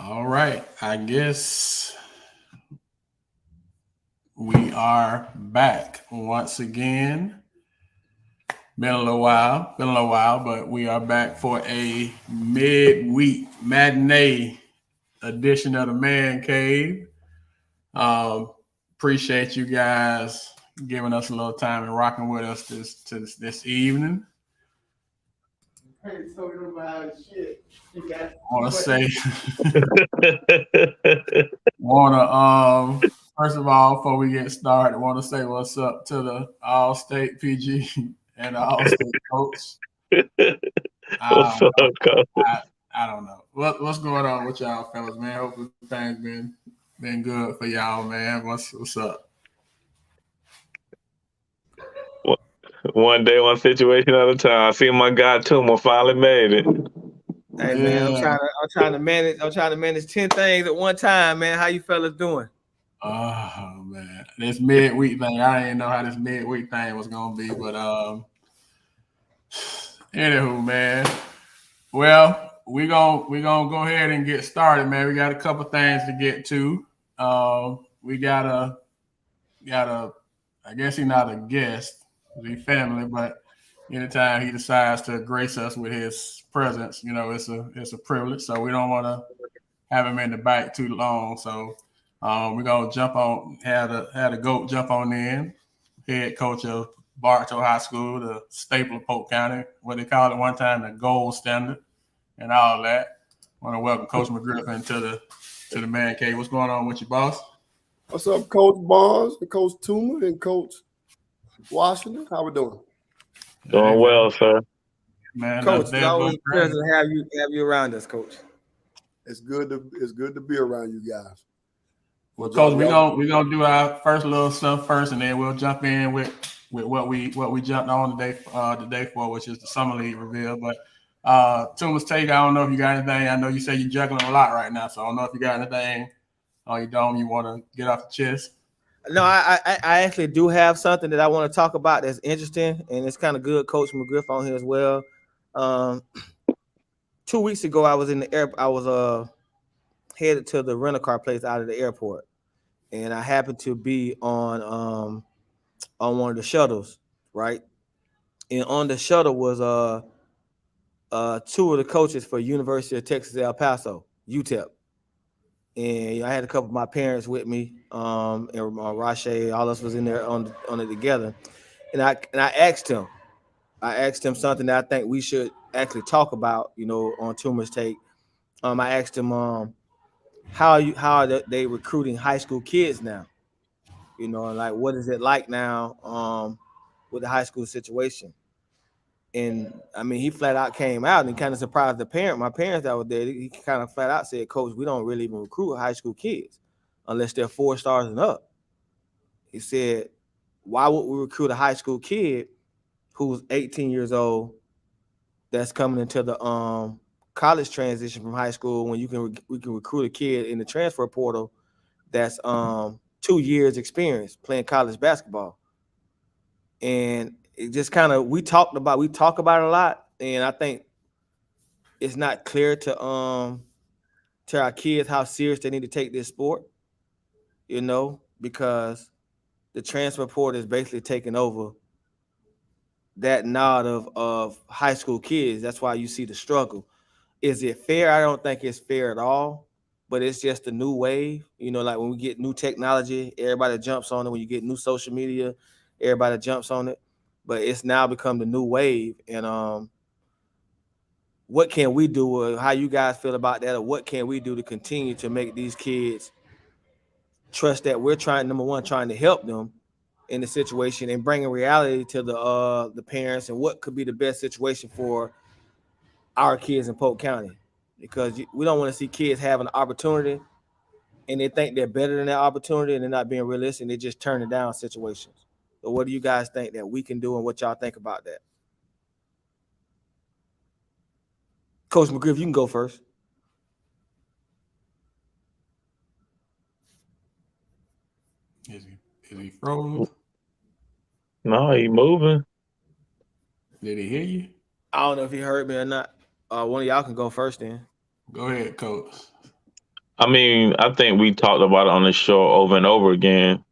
All right. I guess we are back once again. Been a little while, but we are back for a midweek matinee edition of the Man Cave. Um, Appreciate you guys giving us a little time and rocking with us this evening. Hey, talking about shit. You got Want to say, What's want to first of all, before we get started, want to say what's up to the All State PG and the All State coach. I don't up, know. Coach? I don't know what's going on with y'all fellas, man. Hopefully things been good for y'all, man. What's up? One day, one situation at a time. I see my guy Tuma finally made it. Hey man, I'm Yeah. trying to I'm trying to manage I'm trying to manage 10 things at one time, man. How you fellas doing? Oh man, this midweek thing. I didn't know how this midweek thing was gonna be, but anywho, man. Well, we gonna go ahead and get started, man. We got a couple things to get to. We got a I guess he's not a guest, he's family, but anytime he decides to grace us with his presence, it's a privilege. So we don't want to have him in the back too long. So we're gonna jump on, had a goat jump on in, head coach of Bartow High School, the staple of Polk County, what they called it one time, the gold standard, and all that. Want to welcome Coach McGriffin to the Man Cave. What's going on with you, boss? What's up, Coach Barnes and Coach Tuma and Coach Washington? How we doing? Doing well, sir. Man. Coach, it's always a pleasure to have you around us, Coach. It's good to be around you guys. Well, Coach, we're gonna do our first little stuff first, and then we'll jump in with what we jumped on today for, which is the summer league reveal. But Tuma's take, I don't know if you got anything. I know you say you're juggling a lot right now, so I don't know if you got anything on your dome you want to get off the chest. No, I actually do have something that I want to talk about that's interesting, and it's kind of good. Coach McGriff on here as well. 2 weeks ago, I was in the air. I was headed to the rental car place out of the airport, and I happened to be on one of the shuttles, right? And on the shuttle was two of the coaches for University of Texas El Paso, UTEP. And I had a couple of my parents with me, and Rashe, all of us was in there on it together. And I asked him something that I think we should actually talk about, on Tuma's take. I asked him how are they recruiting high school kids now? Like what is it like now with the high school situation? And I mean, he flat out came out and kind of surprised my parents that were there. He kind of flat out said, Coach, we don't really even recruit high school kids unless they're 4 stars and up. He said, why would we recruit a high school kid who's 18 years old that's coming into the college transition from high school when we can recruit a kid in the transfer portal that's 2 years experience playing college basketball? And it just kind of we talk about it a lot, and I think it's not clear to our kids how serious they need to take this sport, because the transfer portal is basically taking over that nod of high school kids. That's why you see the struggle. Is it fair? I don't think it's fair at all, but it's just a new wave. Like when we get new technology, everybody jumps on it. When you get new social media, everybody jumps on it. But it's now become the new wave. And what can we do, or how you guys feel about that, or what can we do to continue to make these kids trust that we're trying to help them in the situation and bringing reality to the parents and what could be the best situation for our kids in Polk County? Because we don't want to see kids having an opportunity and they think they're better than that opportunity and they're not being realistic. They're just turning down situations. So what do you guys think that we can do, and what y'all think about that? Coach McGriff, you can go first. Is he frozen? No, he moving. Did he hear you? I don't know if he heard me or not. One of y'all can go first then. Go ahead, Coach. I mean, I think we talked about it on the show over and over again.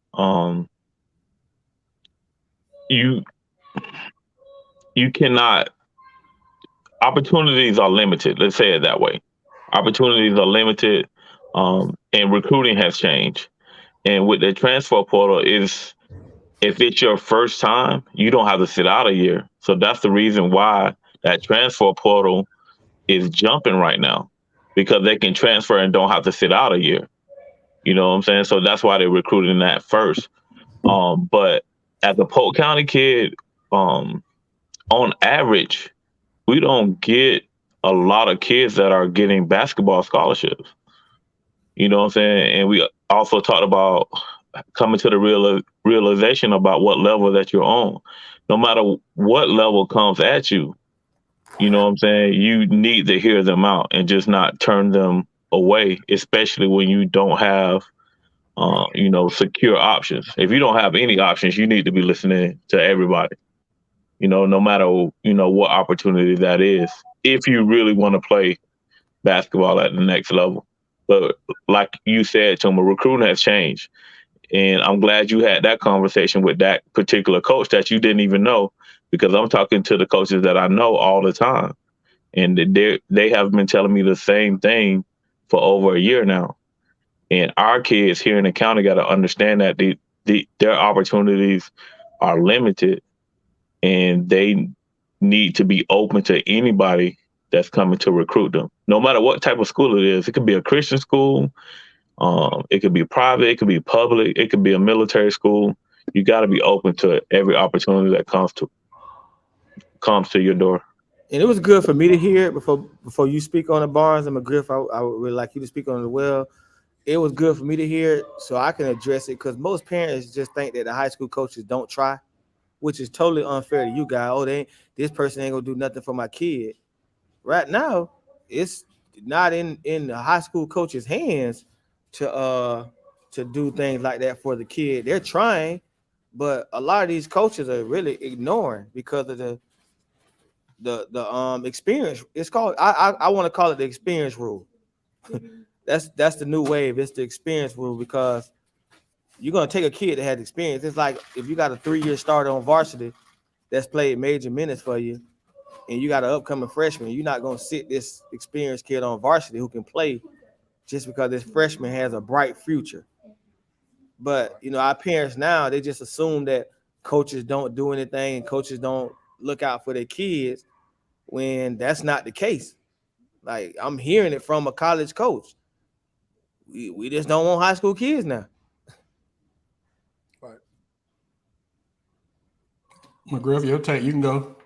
You you cannot. Opportunities are limited. Let's say it that way. Opportunities are limited, and recruiting has changed. And with the transfer portal, is if it's your first time, you don't have to sit out a year. So that's the reason why that transfer portal is jumping right now, because they can transfer and don't have to sit out a year. You know what I'm saying? So that's why they're recruiting that first. But as a Polk County kid, on average, we don't get a lot of kids that are getting basketball scholarships. You know what I'm saying? And we also talked about coming to the realization about what level that you're on. No matter what level comes at you, you know what I'm saying? You need to hear them out and just not turn them away, especially when you don't have, secure options. If you don't have any options, you need to be listening to everybody, no matter, what opportunity that is, if you really want to play basketball at the next level. But like you said, Tuma, recruiting has changed. And I'm glad you had that conversation with that particular coach that you didn't even know, because I'm talking to the coaches that I know all the time. And they have been telling me the same thing for over a year now. And our kids here in the county got to understand that their opportunities are limited, and they need to be open to anybody that's coming to recruit them, no matter what type of school it is. It could be a Christian school, it could be private, it could be public, it could be a military school. You got to be open to every opportunity that comes to your door. And it was good for me to hear it before you speak on the Barnes. I'm a Griff. I would really like you to speak on it as well. It was good for me to hear it so I can address it, because most parents just think that the high school coaches don't try, which is totally unfair to you guys. Oh, this person ain't gonna do nothing for my kid. Right now, it's not in the high school coach's hands to do things like that for the kid. They're trying, but a lot of these coaches are really ignoring because of the experience. It's called I want to call it the experience rule. That's the new wave. It's the experience rule, because you're gonna take a kid that has experience. It's like if you got a 3-year starter on varsity that's played major minutes for you, and you got an upcoming freshman, you're not gonna sit this experienced kid on varsity who can play just because this freshman has a bright future. But our parents now, they just assume that coaches don't do anything and coaches don't look out for their kids, when that's not the case. Like, I'm hearing it from a college coach. We just don't want high school kids now. Right. McGriff, your take, you can go.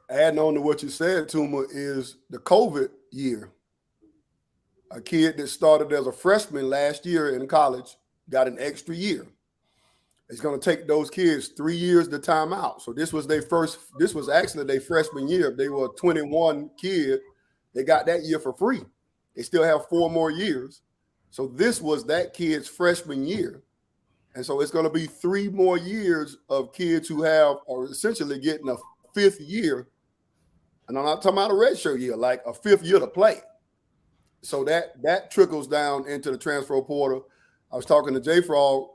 Adding on to what you said, Tuma, is the COVID year. A kid that started as a freshman last year in college got an extra year. It's going to take those kids 3 years to time out. So this was actually their freshman year. If they were a 21 kid, they got that year for free. They still have 4 more years. So this was that kid's freshman year. And so it's going to be 3 more years of kids who are essentially getting a 5th year. And I'm not talking about a redshirt year, like a 5th year to play. So that trickles down into the transfer portal. I was talking to J Frog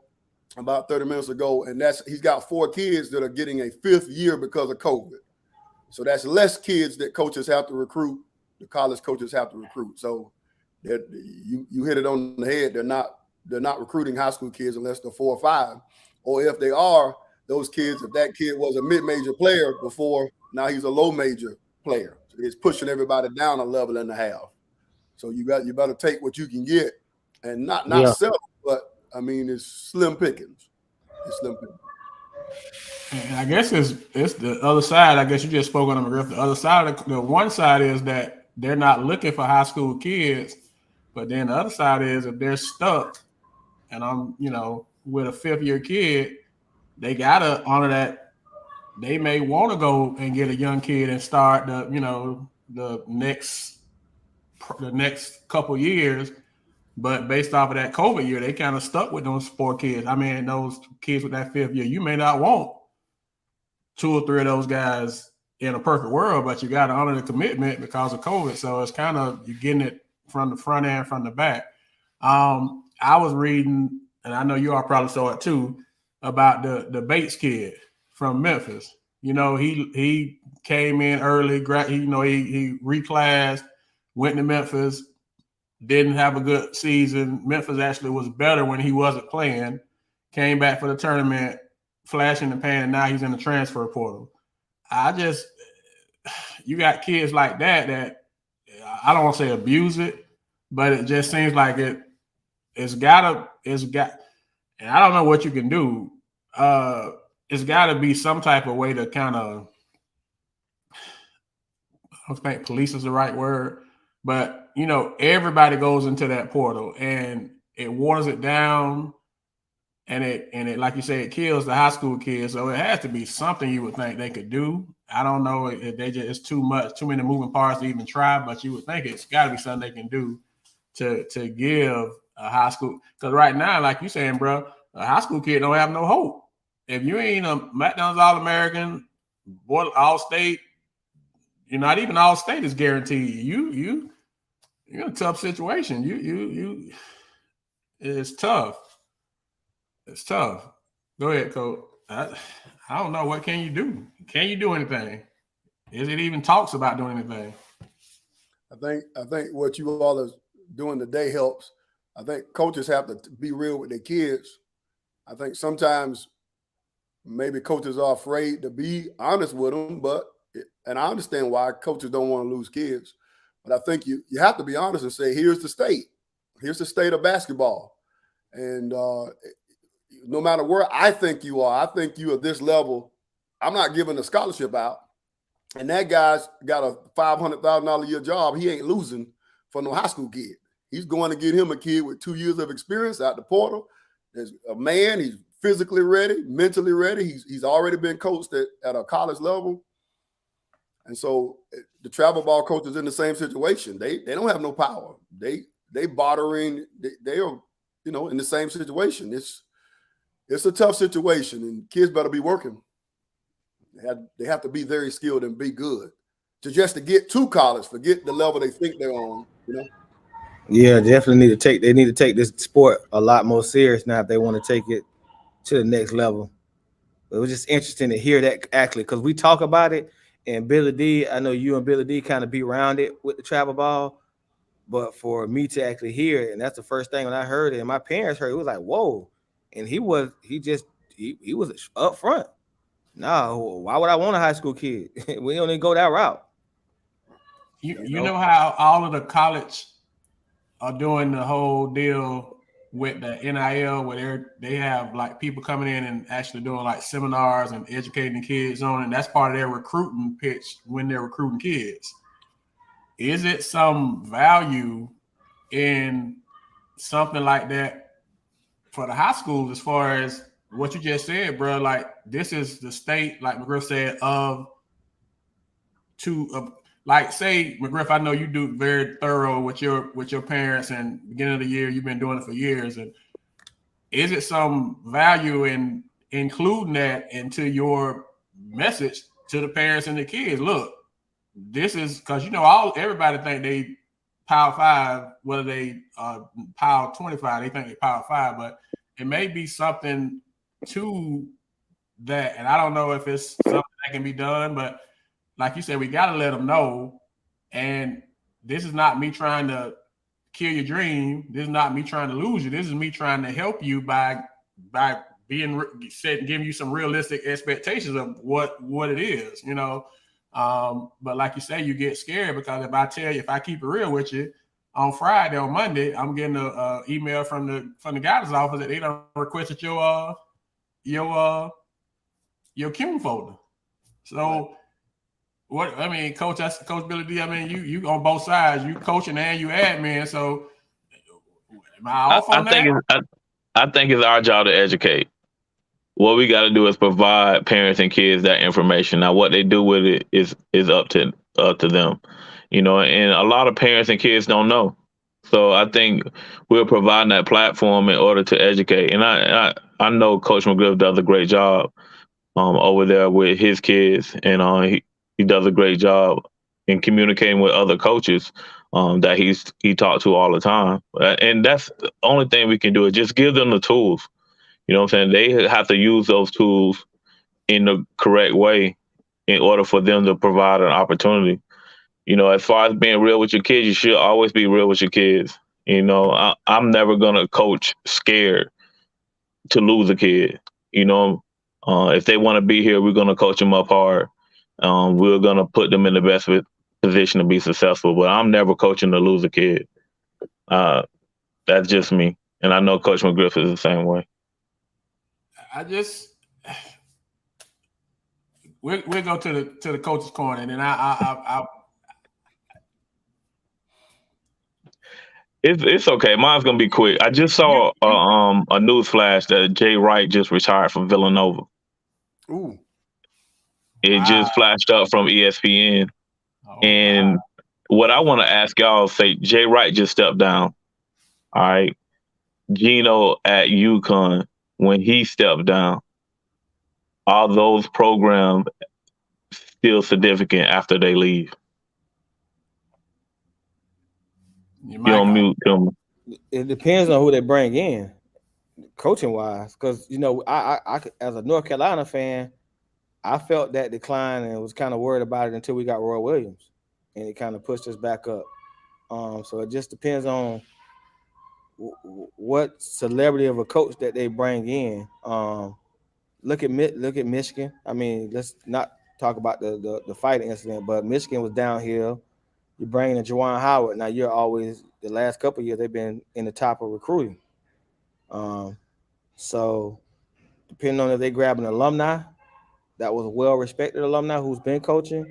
about 30 minutes ago, and he's got 4 kids that are getting a 5th year because of COVID. So that's less kids that coaches have to recruit. The college coaches have to recruit. So you hit it on the head. They're not recruiting high school kids unless they're 4 or 5, or if they are, those kids, if that kid was a mid-major player before, now he's a low-major player. So it's pushing everybody down a level and a half. So you better take what you can get, and not sell, but I mean, it's slim pickings. It's slim pickings. And I guess it's the other side. I guess you just spoke on them, McGriff. The other side, the one side is that they're not looking for high school kids, but then the other side is if they're stuck, and I'm with a 5th year kid, they gotta honor that. They may want to go and get a young kid and start the next couple years. But based off of that COVID year, they kind of stuck with those 4 kids. I mean, those kids with that 5th year, you may not want 2 or 3 of those guys in a perfect world, but you got to honor the commitment because of COVID. So it's kind of, you're getting it from the front end, from the back. I was reading, and I know you all probably saw it too, about the Bates kid from Memphis. You know, he came in early. He reclassed, went to Memphis, didn't have a good season. Memphis actually was better when he wasn't playing. Came back for the tournament, flash in the pan, and now he's in the transfer portal. You got kids like that I don't want to say abuse it, but it just seems like it's got, and I don't know what you can do. It's got to be some type of way to kind of, I don't think police is the right word, but you know, everybody goes into that portal and it waters it down, and it like you say, it kills the high school kids. So it has to be something you would think they could do. I don't know if it's too many moving parts to even try, but you would think it's got to be something they can do to give a high school. Because right now, like you saying, bro, a high school kid don't have no hope. If you ain't a McDonald's All-American, All-State, you're not even All-State is guaranteed. You're in a tough situation. It's tough. It's tough. Go ahead, Coach. I don't know. What can you do? Can you do anything? Is it even talks about doing anything? I think what you all are doing today helps. I think coaches have to be real with their kids. I think sometimes maybe coaches are afraid to be honest with them, and I understand why coaches don't want to lose kids. But I think you have to be honest and say, here's the state. Here's the state of basketball. And no matter where I think you are, I think you at this level, I'm not giving a scholarship out. And that guy's got a $500,000 a year job. He ain't losing for no high school kid. He's going to get him a kid with 2 years of experience out the portal. There's a man, he's physically ready, mentally ready. He's already been coached at a college level. And so the travel ball coaches in the same situation. They don't have no power. They bartering. They are, in the same situation. It's a tough situation, and kids better be working. They have to be very skilled and be good to get to college. Forget the level they think they're on. Yeah, definitely they need to take this sport a lot more serious now if they want to take it to the next level. It was just interesting to hear that actually, because we talk about it, and Billy D, I know you and Billy D kind of be around it with the travel ball, but for me to actually hear it, and that's the first thing when I heard it, and my parents heard it, was like, whoa. And he was up front. No, why would I want a high school kid? We don't even go that route. You know how all of the college are doing the whole deal with the NIL, where they have like people coming in and actually doing like seminars and educating kids on it. And that's part of their recruiting pitch when they're recruiting kids. Is it some value in something like that for the high schools, as far as what you just said, bro? Like, this is the state, like McGriff said, like, say, McGriff, I know you do very thorough with your parents, and beginning of the year, you've been doing it for years. And is it some value in including that into your message to the parents and the kids? Look, this is because everybody think they Power 5, whether they Power 25, they think they Power 5, but it may be something to that. And I don't know if it's something that can be done, but like you said, we got to let them know. And this is not me trying to kill your dream. This is not me trying to lose you. This is me trying to help you by being giving you some realistic expectations of what it is, But like you say, you get scared because if I keep it real with you, on Friday, on Monday, I'm getting an email from the guidance office that they don't requested your Kim folder. So what I mean, Coach, that's Coach Billy D. I mean, you on both sides. You coaching and you admin. So am I off on that? I think it's our job to educate. What we got to do is provide parents and kids that information. Now, what they do with it is up to them, and a lot of parents and kids don't know. So I think we're providing that platform in order to educate. And I know Coach McGriff does a great job over there with his kids, and he does a great job and communicating with other coaches that he talked to all the time. And that's the only thing we can do is just give them the tools. You know what I'm saying? They have to use those tools in the correct way in order for them to provide an opportunity. You know, as far as being real with your kids, you should always be real with your kids. You know, I'm never going to coach scared to lose a kid. You know, if they want to be here, we're going to coach them up hard. We're going to put them in the best position to be successful. But I'm never coaching to lose a kid. That's just me. And I know Coach McGriff is the same way. We'll go to the coach's corner, and then It's okay. Mine's gonna be quick. I just saw a news flash that Jay Wright just retired from Villanova. Ooh. It just flashed up from ESPN. And what I want to ask y'all, say Jay Wright just stepped down. All right. Gino at UConn, when he stepped down, are those programs still significant after they leave? You don't mute them. It depends on who they bring in, coaching wise. Because you know, I as a North Carolina fan, I felt that decline and was kind of worried about it until we got Roy Williams, and it kind of pushed us back up. So it just depends on what celebrity of a coach that they bring in. Look at Michigan. I mean, let's not talk about the fight incident, but Michigan was downhill. You're bringing in Juwan Howard. Now you're always, the last couple of years they've been in the top of recruiting. So depending on if they grab an alumni that was a well-respected alumni who's been coaching,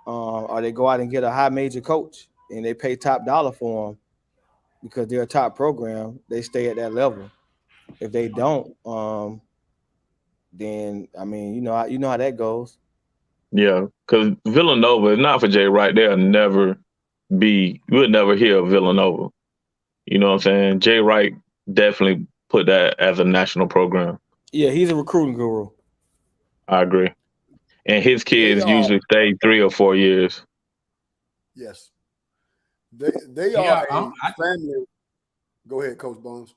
or they go out and get a high major coach and they pay top dollar for them because they're a top program, they stay at that level. If they don't, then I mean, you know how that goes. Yeah, because Villanova, if not for Jay Wright, you would never hear of Villanova. You know what I'm saying? Jay Wright definitely put that as a national program. Yeah, he's a recruiting guru. I agree. And his kids usually stay 3 or 4 years. Yes. They are a family. Go ahead, Coach Bones.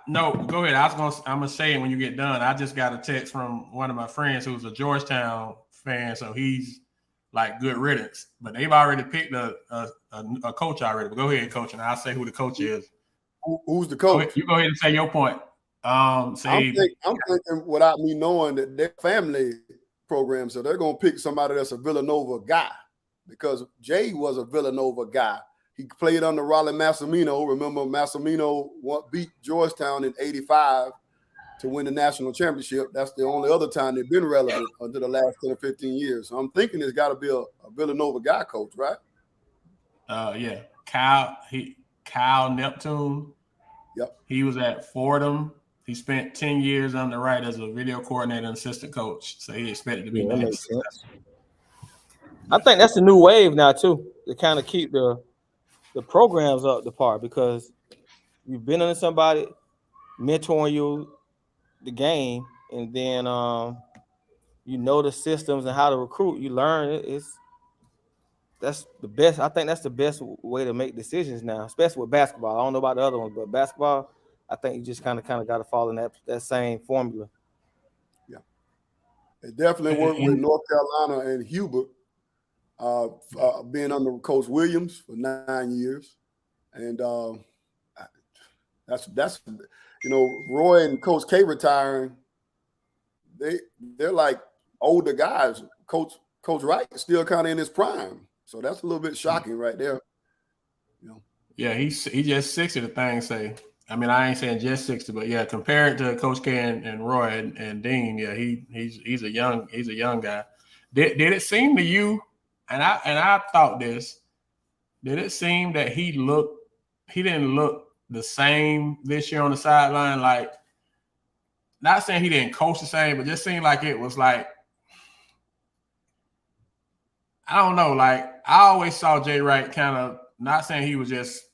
No, go ahead. I'm gonna say it when you get done. I just got a text from one of my friends who's a Georgetown fan, so he's like good riddance. But they've already picked a coach already. But go ahead, coach, and I'll say who the coach is. Who's the coach? You go ahead and say your point. I'm thinking without me knowing that their family program, so they're gonna pick somebody that's a Villanova guy because Jay was a Villanova guy. He played under Rollie Massimino. Remember, Massimino beat Georgetown in '85 to win the national championship. That's the only other time they've been relevant under the last 10 or 15 years. So I'm thinking there's got to be a Villanova guy coach, right? Yeah, Kyle Neptune. Yep. He was at Fordham. He spent 10 years under Wright as a video coordinator and assistant coach. So he expected to be nice. I think that's the new wave now too, to kind of keep the programs up to par, because you've been under somebody mentoring you the game, and then you know the systems and how to recruit. You learn that's the best. I think that's the best way to make decisions now, especially with basketball. I don't know about the other ones, but basketball, I think you just kind of got to follow in that same formula. Yeah, it definitely worked with North Carolina and Hubert. Being under Coach Williams for 9 years, and that's Roy and Coach K retiring. They're like older guys. Coach Wright is still kind of in his prime, so that's a little bit shocking right there. Yeah, he just 60. The thing say. I mean, I ain't saying just 60, but yeah, compared to Coach K and Roy and Dean, yeah, he's a young guy. Did it seem to you? And I thought this. Did it seem that he didn't look the same this year on the sideline? Like, not saying he didn't coach the same, but just seemed like it was like, I don't know. Like, I always saw Jay Wright kind of, not saying he was just,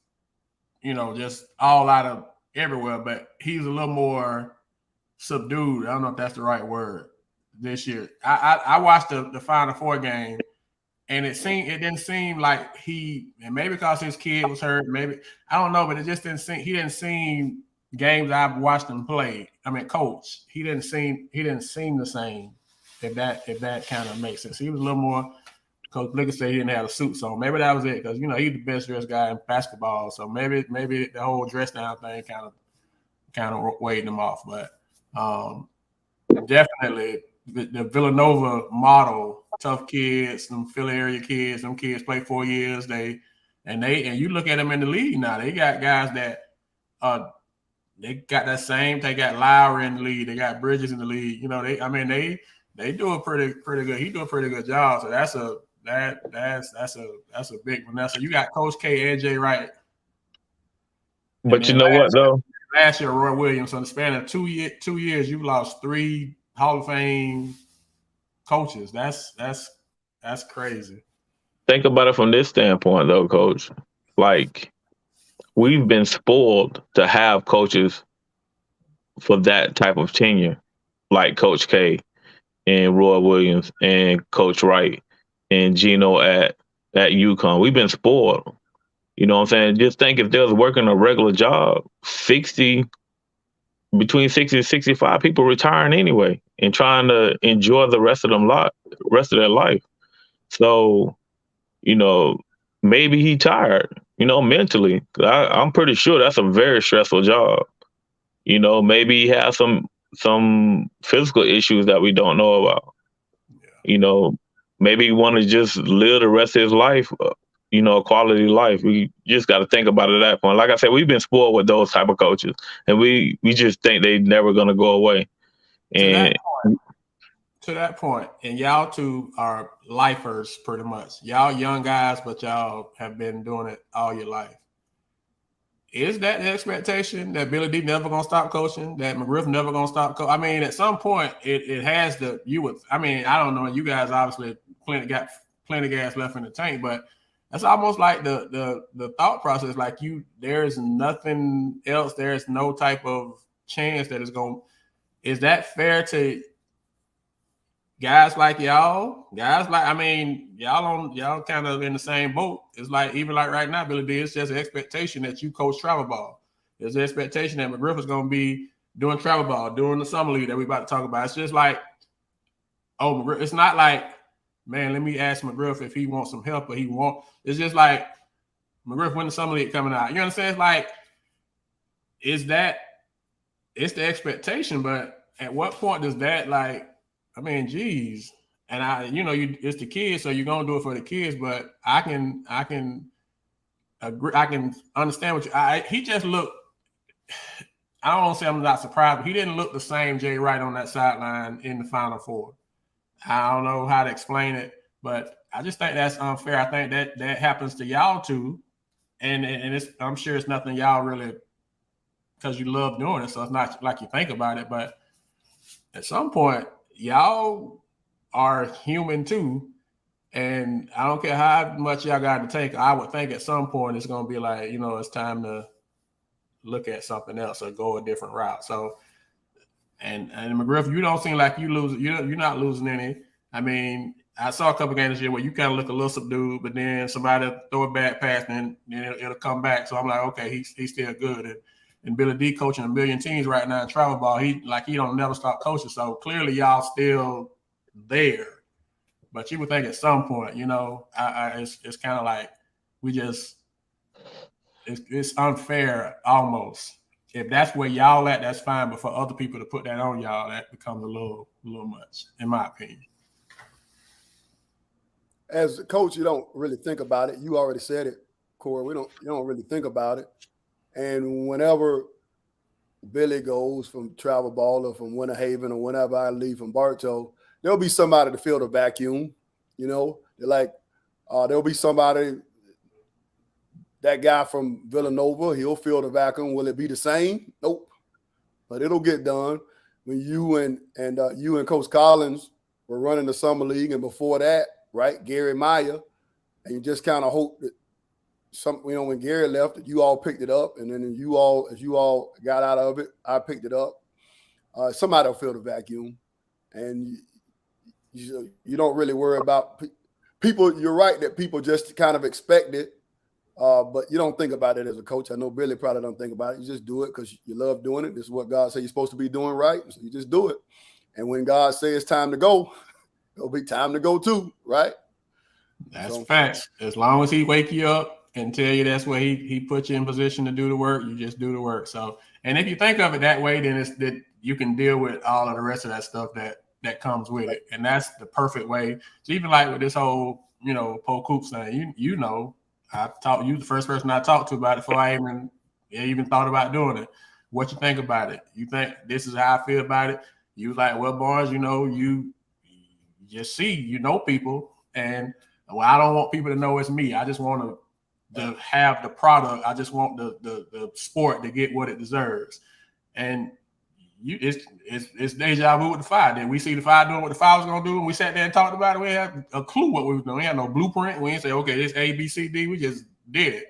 just all out of everywhere, but he was a little more subdued. I don't know if that's the right word this year. I watched the Final Four game. And it didn't seem like and maybe because his kid was hurt, maybe I don't know, but it just didn't seem he didn't seem games I've watched him play. I mean, coach, he didn't seem the same. If that kind of makes sense, he was a little more. Coach Blicker said he didn't have a suit on. Maybe that was it because he's the best dressed guy in basketball. So maybe the whole dress down thing kind of weighed him off. But definitely the Villanova model, tough kids, some Philly area kids, some kids play 4 years. And you look at them in the league now. They got guys that they got that same. They got Lowry in the league. They got Bridges in the league. They do a pretty good. He do a pretty good job. So that's a big Vanessa. You got Coach K and Jay Wright. But you know what though? Last year, Roy Williams. On the span of 2 years, you lost 3 Hall of Fame coaches. That's crazy. Think about it from this standpoint, though, Coach. Like, we've been spoiled to have coaches for that type of tenure, like Coach K and Roy Williams and Coach Wright and Gino at UConn. We've been spoiled. You know what I'm saying? Just think if they was working a regular job, between 60 and 65 people retiring anyway and trying to enjoy the rest of their life. So, maybe he tired, mentally. I'm pretty sure that's a very stressful job. Maybe he has some physical issues that we don't know about. Yeah. Maybe he want to just live the rest of his life, a quality life. We just got to think about it at that point. Like I said, we've been spoiled with those type of coaches, and we just think they're never going to go away. And to that point, and y'all two are lifers pretty much. Y'all young guys, but y'all have been doing it all your life. Is that the expectation that Billy D never gonna stop coaching? That McGriff never gonna stop coaching? I mean, at some point, it has to. I don't know. You guys obviously got plenty gas left in the tank, but that's almost like the thought process. Like there's nothing else. There's no type of chance that it's going. Is that fair to guys like y'all? Y'all kind of in the same boat. It's like even like right now, Billy D. It's just an expectation that you coach travel ball. There's an expectation that McGriff is going to be doing travel ball during the summer league that we're about to talk about. It's just like, McGriff. It's not like, man, let me ask McGriff if he wants some help or he won't. It's just like McGriff when the summer league coming out. You understand? It's like, it's the expectation, but at what point does that geez. And it's the kids, so you're gonna do it for the kids. But I can agree. I can understand what he just looked. I don't want to say I'm not surprised, but he didn't look the same Jay Wright on that sideline in the Final Four. I don't know how to explain it, but I just think that's unfair. I think that happens to y'all too, and I'm sure it's nothing y'all really, because you love doing it, so it's not like you think about it. But at some point, y'all are human too, and I don't care how much y'all got to take. I would think at some point it's going to be like, it's time to look at something else or go a different route. So, and McGriff, you don't seem like you lose. You're not losing any. I mean, I saw a couple games this year where you kind of look a little subdued, but then somebody throw a bad pass and then it'll come back. So I'm like, okay, he's still good. And Billy D coaching a million teams right now in travel ball. He don't never stop coaching. So clearly y'all still there. But you would think at some point, it's kind of like it's unfair almost. If that's where y'all at, that's fine. But for other people to put that on y'all, that becomes a little much, in my opinion. As a coach, you don't really think about it. You already said it, Corey. You don't really think about it. And whenever Billy goes from travel ball or from Winter Haven or whenever I leave from Bartow, there'll be somebody to fill the vacuum. They're like, there'll be somebody, that guy from Villanova, he'll fill the vacuum. Will it be the same? Nope. But it'll get done. When you and Coach Collins were running the summer league, and before that, right, Gary Meyer, and you just kind of hope that when Gary left, that you all picked it up, and then as you all got out of it, I picked it up. Somebody will fill the vacuum, and you don't really worry about people, you're right that people just kind of expect it, but you don't think about it as a coach. I know Billy probably don't think about it. You just do it because you love doing it. This is what God said you're supposed to be doing, right? So you just do it. And when God says it's time to go, it'll be time to go too, right? That's facts. As long as he wake you up and tell you that's where he put you in position to do the work, you just do the work. So, and if you think of it that way, then it's that you can deal with all of the rest of that stuff that comes with it. And that's the perfect way. So even like with this whole, Polk Hoops thing, you know, I talked you the first person I talked to about it before I even thought about doing it. What you think about it? You think this is how I feel about it? You like, well, Barnes, you just see, people, and well, I don't want people to know it's me. I just want to have the product. I just want the sport to get what it deserves. And it's deja vu with the Fire. Then we see the Fire doing what the Fire was gonna do, and we sat there and talked about it. We had a clue what we were doing. We had no blueprint. We didn't say, okay, this A, B, C, D. We just did it.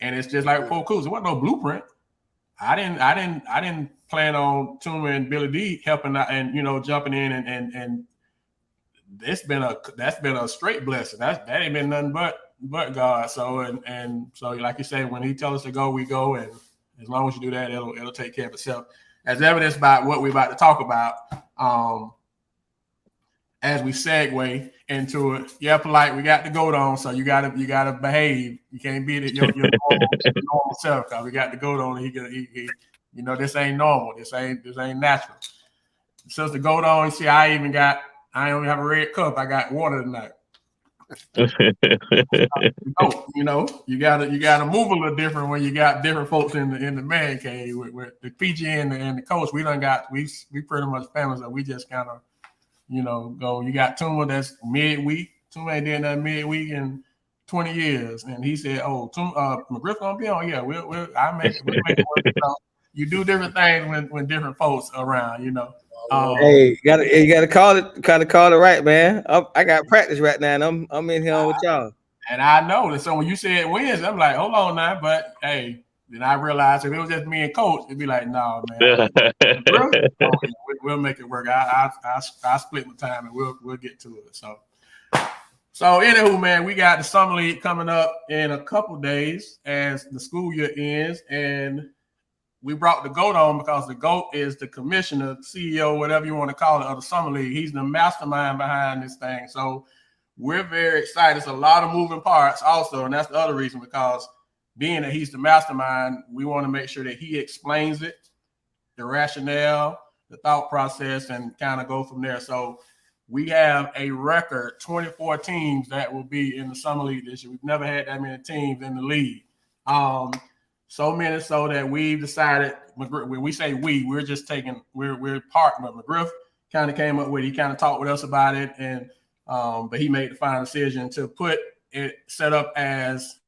And it's just like Polk Hoops. There wasn't no blueprint. I didn't plan on Tuma and Billy D helping out and jumping in and that's been a straight blessing. That ain't been nothing but God. So and so like you say, when he tells us to go, we go, and as long as you do that, it'll take care of itself. As evidenced by what we're about to talk about, as we segue into it. Yeah, Polite, we got the goat on, so you gotta behave. You can't be your normal self, because we got the goat on. He this ain't normal. This ain't natural. Since the goat on, you see, I don't even have a red cup. I got water tonight. You gotta move a little different when you got different folks in the man cave with the PG and the coach. We pretty much family, so we just kind of go. You got Tuma that's midweek. Tuma ain't doing that midweek in 20 years, and he said, "Oh, McGriff gonna be on? Yeah, we'll make it work." You do different things when different folks around. Hey, you gotta call it right, man. I got practice right now, and I'm in here with y'all. And I know that. So when you said wins, I'm like, hold on now. But hey, then I realized if it was just me and Coach, it'd be like, no, man. We'll make it work. I split my time, and we'll get to it. So anywho, man, we got the summer league coming up in a couple days as the school year ends, and we brought the GOAT on because the GOAT is the commissioner, CEO, whatever you want to call it, of the summer league. He's the mastermind behind this thing. So we're very excited. It's a lot of moving parts also, and that's the other reason, because being that he's the mastermind, we want to make sure that he explains it, the rationale, the thought process, and kind of go from there. So we have a record 24 teams that will be in the summer league this year. We've never had that many teams in the league. So many so that we've decided, when we say we're just we're part, but McGriff kind of came up with it. He kind of talked with us about it, and but he made the final decision to put it set up as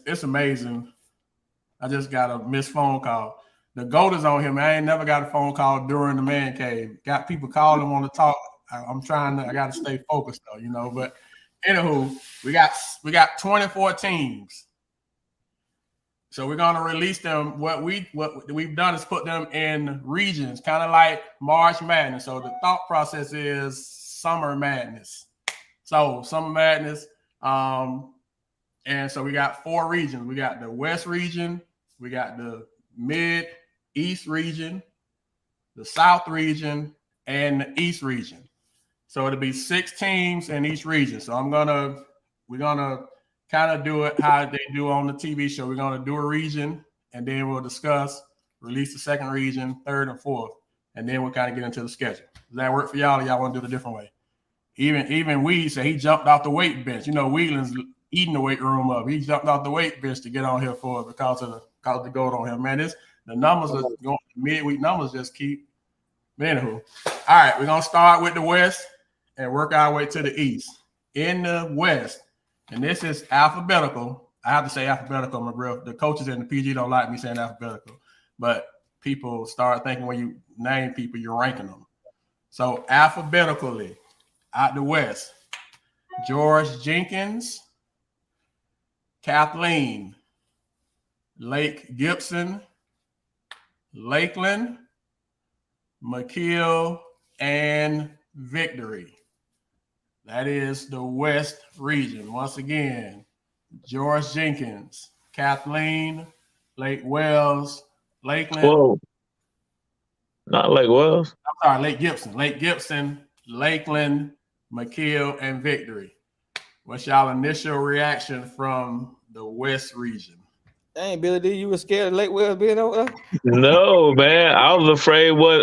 it's amazing. I just got a missed phone call. The GOAT is on him. I ain't never got a phone call during the man cave. Got people calling, want to talk. I got to stay focused though, but anywho, we got 24 teams. So we're gonna release them. What we've done is put them in regions, kind of like March Madness. So the thought process is Summer Madness. So Summer Madness, and so we got 4 regions. We got the West region, we got the Mid-East region, the South region, and the East region. So it'll be 6 teams in each region. So we're gonna kind of do it how they do on the TV show. We're gonna do a region, and then we'll discuss, release the second region, third and fourth, and then we'll kind of get into the schedule. Does that work for y'all? Or y'all want to do it a different way? Even Weed said he jumped off the weight bench. Wheelin's eating the weight room up. He jumped off the weight bench to get on here for it because of the GOAT on him. Man, the numbers are going, midweek numbers just keep. Anywho, all right, we're gonna start with the West and work our way to the East. In the West, and this is alphabetical. I have to say alphabetical, McGriff. The coaches in the PG don't like me saying alphabetical, but people start thinking when you name people, you're ranking them. So alphabetically, out the West, George Jenkins, Kathleen, Lake Gibson, Lakeland, McKeel, and Victory. That is the West region. Once again, George Jenkins, Kathleen, Lake Wells, Lakeland. Whoa. Not Lake Wells. I'm sorry, Lake Gibson, Lakeland, McKeel, and Victory. What's y'all initial reaction from the West region? Dang, Billy D, you were scared of Lake Wells being over there? No, man. I was afraid what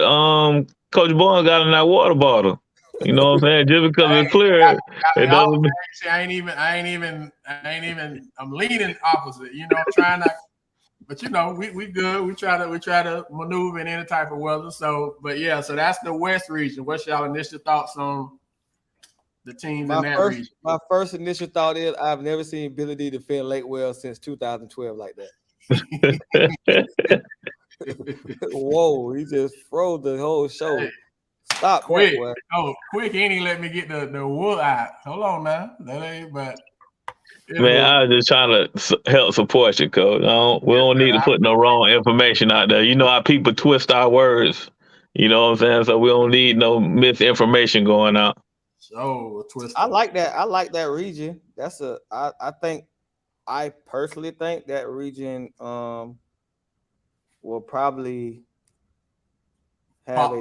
Coach Bowen got in that water bottle. You know what I'm saying? Just because it's clear, it doesn't mean. I ain't even. I'm leaning opposite. You know, trying not. But you know, we good. We try to maneuver in any type of weather. So, but yeah, so that's the West region. What's y'all initial thoughts on the teams in that region? My first initial thought is I've never seen Billy D defend Lake Wells since 2012 like that. Whoa, he just froze the whole show. Hey, Stop quick. that, Quick, ain't even let me get the wool out. Hold on now. That ain't, but Man, I was just trying to help support you, Coach. We don't need to put no wrong information out there. You know how people twist our words. You know what I'm saying? So we don't need no misinformation going out. So twist. I like that. I like that region. That's I personally think that region will probably have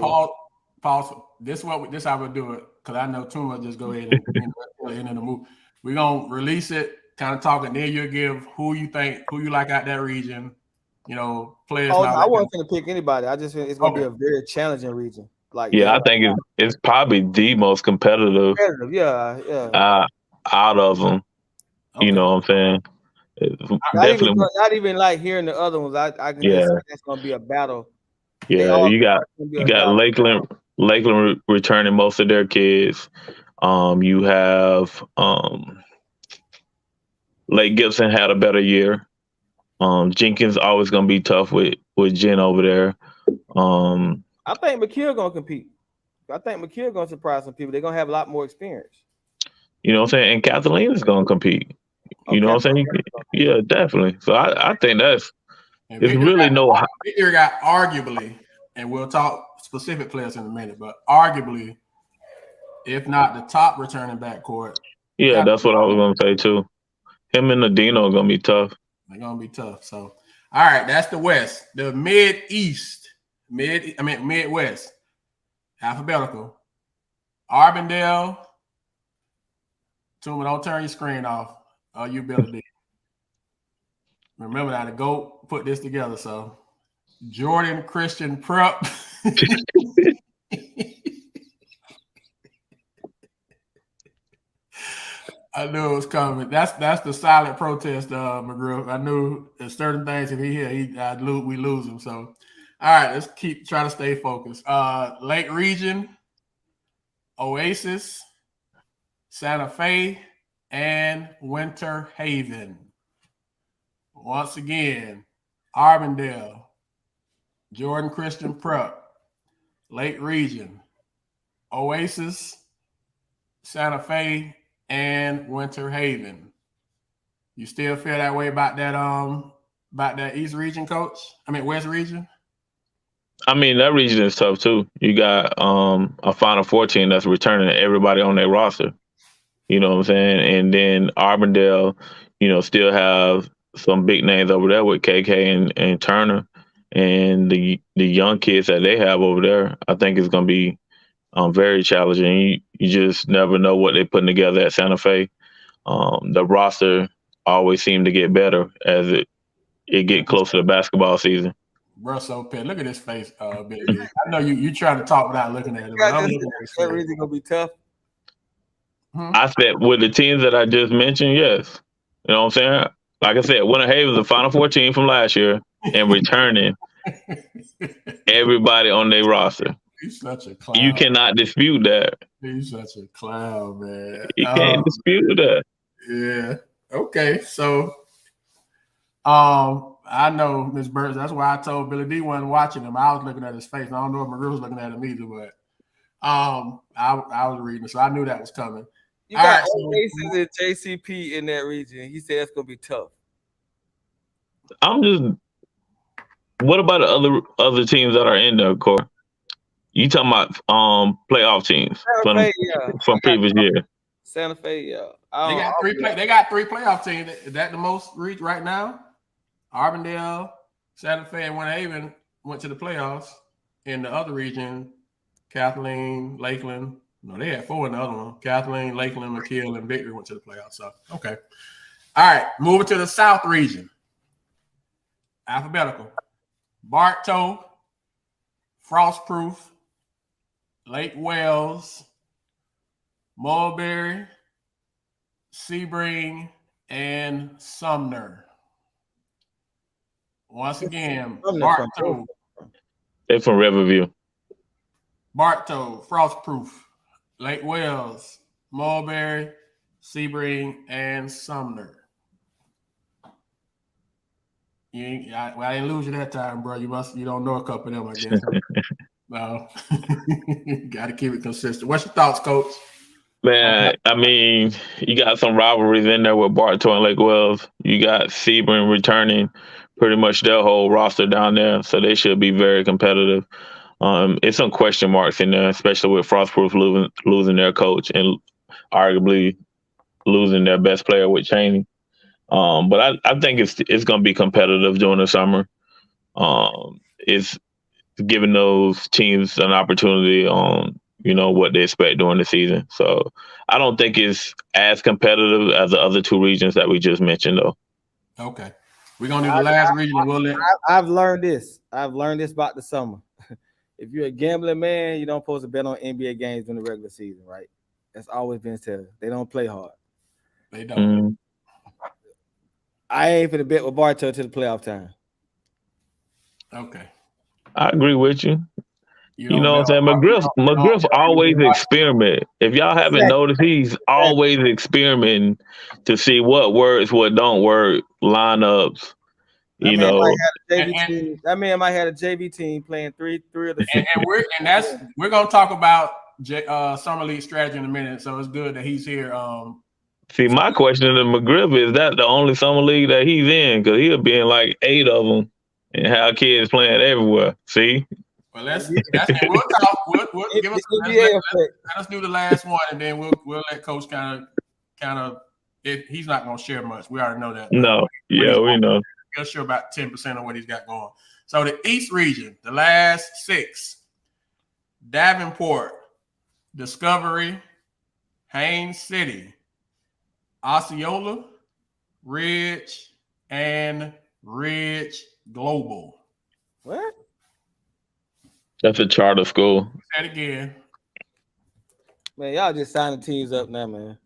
pause. This how we'll do it, because I know Tuma just go ahead and in the move. We're gonna release it, kind of talk, and then you'll give who you like out that region. You know, players. Oh, no, I wasn't gonna pick anybody. I just think it's gonna be a very challenging region. I think it's probably the most competitive. Yeah. Out of them, you know what I'm saying? Not even like hearing the other ones. I can just say that's gonna be a battle. Yeah, you got Lakeland returning most of their kids. You have Lake Gibson had a better year. Jenkins always gonna be tough with Jen over there. I think McKeel gonna compete. I think McKeel gonna surprise some people. They're gonna have a lot more experience. You know what I'm saying? And Kathleen is gonna compete. You know what I'm saying? Yeah, definitely. So I think it's really Victor got arguably, and we'll talk specific players in a minute, but arguably, if not the top returning backcourt. Yeah, that's what I was gonna say too. Him and Nadino are gonna be tough. They're gonna be tough. So, all right, that's the West. The Midwest, alphabetical. Arbondale. Tuma, don't turn your screen off. Oh, you Billy D. Remember that the GOAT put this together. So, Jordan Christian Prep. I knew it was coming. That's the silent protest, McGriff. I knew there's certain things if he here, we lose him. So, all right, let's try to stay focused. Lake Region, Oasis, Santa Fe, and Winter Haven. Once again, Arbondale, Jordan Christian Prep, Lake Region, Oasis, Santa Fe, and Winter Haven. You still feel that way about that East region, Coach? West region? That region is tough too. You got a Final Four team that's returning everybody on their roster. You know what I'm saying? And then Arbondale, still have some big names over there with KK and Turner, and the young kids that they have over there. I think it's going to be very challenging. You just never know what they're putting together at Santa Fe. The roster always seems to get better as it get closer to basketball season. Bro, so pissed. Look at his face, Billy. I know you trying to talk without looking at him. That region gonna be tough. I said with the teams that I just mentioned, yes. You know what I'm saying? Like I said, Winter Haven's the Final Four team from last year and returning everybody on their roster. He's such a clown. You cannot dispute that. He's such a clown, man. You can't dispute that. Yeah. Okay. So, I know Ms. Burns. That's why I told Billy D wasn't watching him. I was looking at his face. I don't know if Marie was looking at him either, but I was reading, so I knew that was coming. You got Oasis and JCP in that region. He said it's gonna be tough. What about the other teams that are in there, Corey? You talking about playoff teams Santa Fe, yeah. from previous year? Santa Fe, yeah. They got three playoff teams. Is that the most reach right now? Arbondale, Santa Fe, and Winter Haven went to the playoffs. In the other region, Kathleen, Lakeland. No, they had 4 in the other one. Kathleen, Lakeland, McKeel, and Victory went to the playoffs. So, okay. All right, moving to the South region. Alphabetical. Bartow, Frostproof, Lake Wells, Mulberry, Sebring, and Sumner. Once again, Bartow. They're from Riverview. Bartow, Frostproof, Lake Wells, Mulberry, Sebring, and Sumner. I didn't lose you that time, bro. You don't know a couple of them, I guess. No. Got to keep it consistent. What's your thoughts, Coach? Man, I mean, you got some rivalries in there with Bartow and Lake Wells. You got Sebring returning pretty much their whole roster down there, so they should be very competitive. It's some question marks in there, especially with Frostproof losing their coach and arguably losing their best player with Chaney. But I think it's going to be competitive during the summer. It's giving those teams an opportunity on what they expect during the season. So I don't think it's as competitive as the other 2 regions that we just mentioned, though. Okay, we're gonna do the last region. I've learned this. I've learned this about the summer. If you're a gambling man, you don't supposed to bet on NBA games during the regular season, right? That's always been said. They don't play hard. They don't. I ain't finna bet with Bartow to the playoff time. Okay. I agree with you. You know what I'm saying? McGriff always experiment. If y'all haven't noticed, he's always experimenting to see what works, what don't work, lineups. That man might have a JV team playing three of the and we're gonna talk about summer league strategy in a minute. So it's good that he's here. See, my question to McGriff is that the only summer league that he's in, because he'll be in like 8 of them and have kids playing everywhere. See. Well, we'll talk. We'll give us. Let us do the last one, and then we'll let Coach kind of. He's not going to share much. We already know that. No, we know. He'll share about 10% of what he's got going. So the East region, the last 6: Davenport, Discovery, Haines City, Osceola, Ridge, and Ridge Global. What? That's a charter school. Say it again. Man, y'all just signing teams up now, man.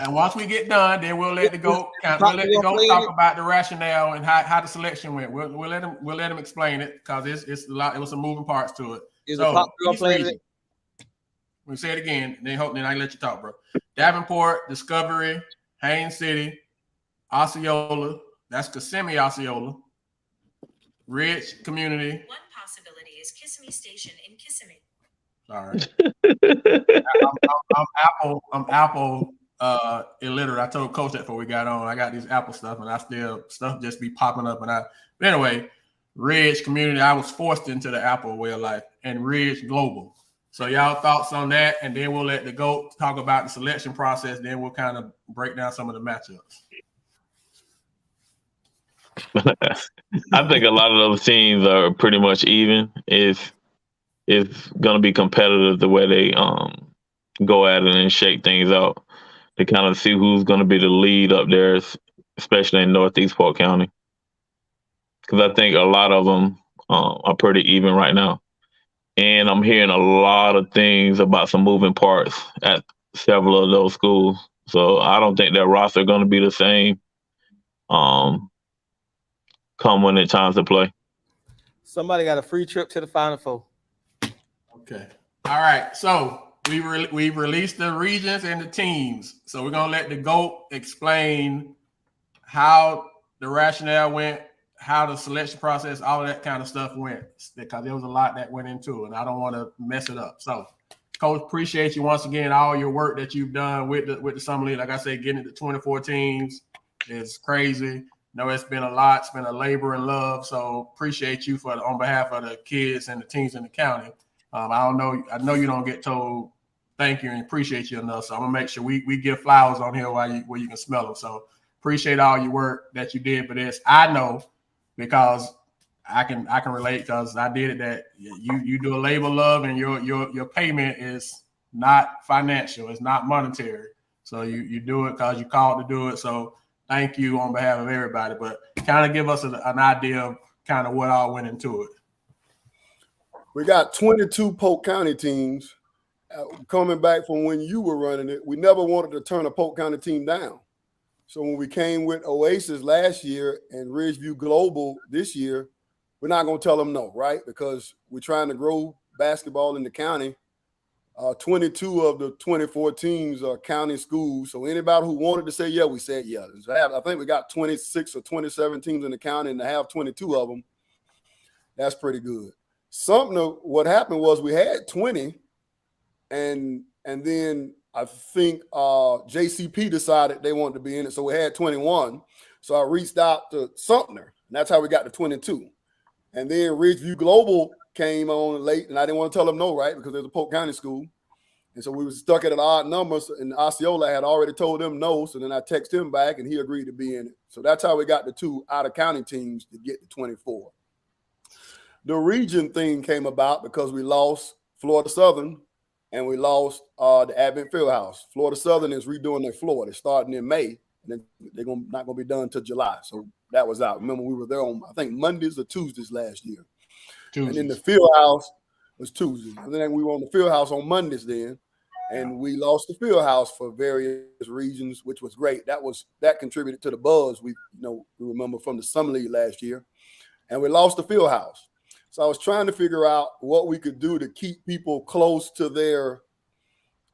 And once we get done, then we'll let the GOAT talk about the rationale and how the selection went. We'll let him explain it because it's a lot. It was some moving parts to it. We say it again. Then I let you talk, bro. Davenport, Discovery, Haines City, Osceola. That's Kissimmee, Osceola. Ridge Community. One possibility is Kissimmee Station in Kissimmee. Sorry. I'm Apple illiterate. I told Coach that before we got on. I got these Apple stuff, and stuff just be popping up. But anyway, Ridge Community. I was forced into the Apple way of life, and Ridge Global. So y'all thoughts on that, and then we'll let the GOAT talk about the selection process. Then we'll kind of break down some of the matchups. I think a lot of those teams are pretty much even. It's going to be competitive the way they go at it and shake things out to kind of see who's going to be the lead up there, especially in Northeast Polk County. Because I think a lot of them are pretty even right now. And I'm hearing a lot of things about some moving parts at several of those schools. So I don't think their roster is going to be the same come when it's time to play. Somebody got a free trip to the Final Four. Okay. All right. So we released the regions and the teams. So we're going to let the GOAT explain how the rationale went, how the selection process, all of that kind of stuff went, because there was a lot that went into it, and I don't want to mess it up. So, Coach, appreciate you once again, all your work that you've done with the Summer League. Like I said, getting it to 24 teams is crazy. know it's been a lot. It's been a labor and love. So appreciate you on behalf of the kids and the teams in the county. I know you don't get told thank you and appreciate you enough. So I'm gonna make sure we give flowers on here where you can smell them. So appreciate all your work that you did for this. I know because I can relate because I did it. That you do a labor of love and your payment is not financial. It's not monetary. So you do it because you're called to do it. So thank you on behalf of everybody. But kind of give us an idea of kind of what all went into it. We got 22 Polk County teams coming back from when you were running it. We never wanted to turn a Polk County team down. So when we came with Oasis last year and Ridgeview Global this year, we're not going to tell them no, right? Because we're trying to grow basketball in the county. 22 of the 24 teams are county schools. So anybody who wanted to say yeah, we said yeah. I think we got 26 or 27 teams in the county, and to have 22 of them, that's pretty good. What happened was we had 20, and then I think JCP decided they wanted to be in it, so we had 21. So I reached out to Sumter, and that's how we got to 22. And then Ridgeview Global came on late, and I didn't want to tell them no, right, because there's a Polk County school. And so we were stuck at an odd number, and Osceola had already told them no, so then I texted him back, and he agreed to be in it. So that's how we got the 2 out-of-county teams to get to 24. The region thing came about because we lost Florida Southern and we lost the Advent Fieldhouse. Florida Southern is redoing their floor. They're starting in May, and then they're not going to be done until July. So that was out. Remember, we were there on, I think, Mondays or Tuesdays last year. Tuesdays. And then the Fieldhouse was Tuesdays. And then we were on the Fieldhouse on Mondays then, and we lost the Fieldhouse for various reasons, which was great. That contributed to the buzz we remember from the Summer League last year. And we lost the Fieldhouse. So I was trying to figure out what we could do to keep people closer to their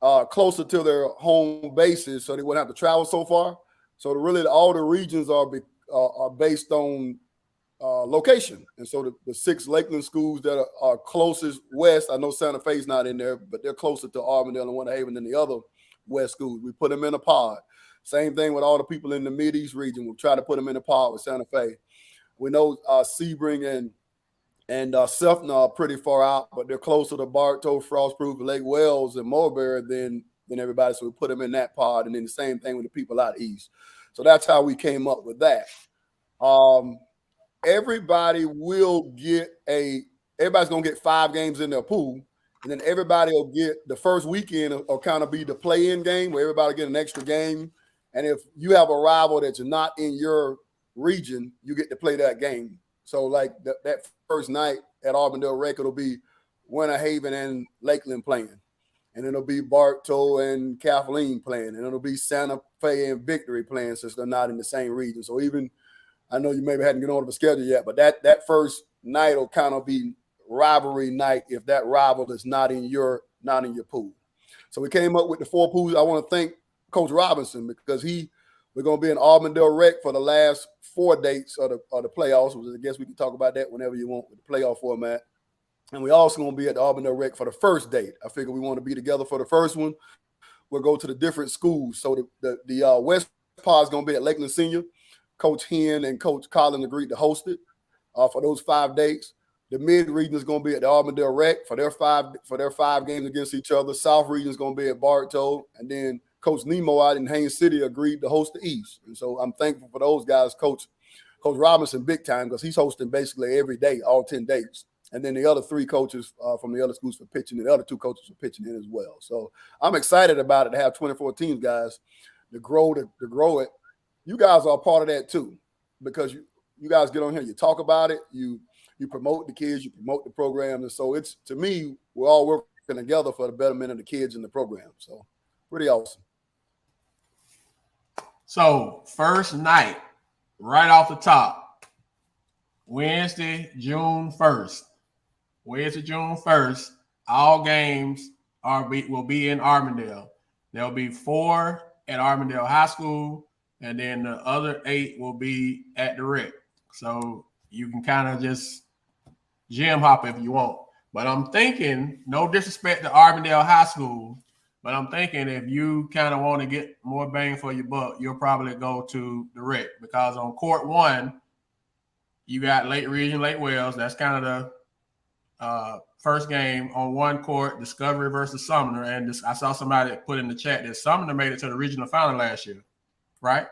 home bases, so they wouldn't have to travel so far. So really, all the regions are based on location, and so the 6 Lakeland schools that are closest west. I know Santa Fe's not in there, but they're closer to Auburndale and Winter Haven than the other west schools. We put them in a pod. Same thing with all the people in the Mideast region. We'll try to put them in a pod with Santa Fe. We know Sebring and Selfna are pretty far out, but they're closer to Bartow, Frostproof, Lake Wells, and Mulberry than everybody. So we put them in that pod, and then the same thing with the people out east. So that's how we came up with that. Everybody will get everybody's going to get 5 games in their pool, and then everybody will get the first weekend will kind of be the play-in game where everybody get an extra game. And if you have a rival that's not in your region, you get to play that game. So like that first night at Auburndale Rec, it'll be Winter Haven and Lakeland playing. And it'll be Bartow and Kathleen playing. And it'll be Santa Fe and Victory playing since they're not in the same region. So even, I know you maybe hadn't get on the schedule yet, but that first night will kind of be rivalry night if that rival is not in your pool. So we came up with the 4 pools. I want to thank Coach Robinson because we're going to be in Auburndale Rec for the last 4 dates of the playoffs. I guess we can talk about that whenever you want with the playoff format. And we also going to be at the Auburndale Rec for the first date. I figure we want to be together for the first one. We'll go to the different schools. So the West Pod is going to be at Lakeland Senior. Coach Hen and Coach Collins agreed to host it for those 5 dates. The mid region is going to be at the Auburndale Rec for their 5 games against each other. South region is going to be at Bartow, and then Coach Nemo out in Haines City agreed to host the East. And so I'm thankful for those guys, Coach Robinson, big time, because he's hosting basically every day, all 10 days. And then the other 3 coaches from the other schools for pitching, and the other 2 coaches for pitching in as well. So I'm excited about it to have 24 teams, guys, to grow it. You guys are a part of that too, because you guys get on here, you talk about it, you promote the kids, you promote the program. And so it's, to me, we're all working together for the betterment of the kids in the program. So pretty awesome. So first night, right off the top, Wednesday, June 1st. Wednesday, June 1st, all games will be in Auburndale. There'll be 4 at Auburndale High School, and then the other 8 will be at the Rec. So you can kind of just gym hop if you want. But I'm thinking, no disrespect to Auburndale High School, But I'm thinking if you kind of want to get more bang for your buck, you'll probably go to the Wright, because on court 1, you got Lake Region, Lake Wales. That's kind of the first game on one court, Discovery versus Sumner. And I saw somebody put in the chat that Sumner made it to the regional final last year, right?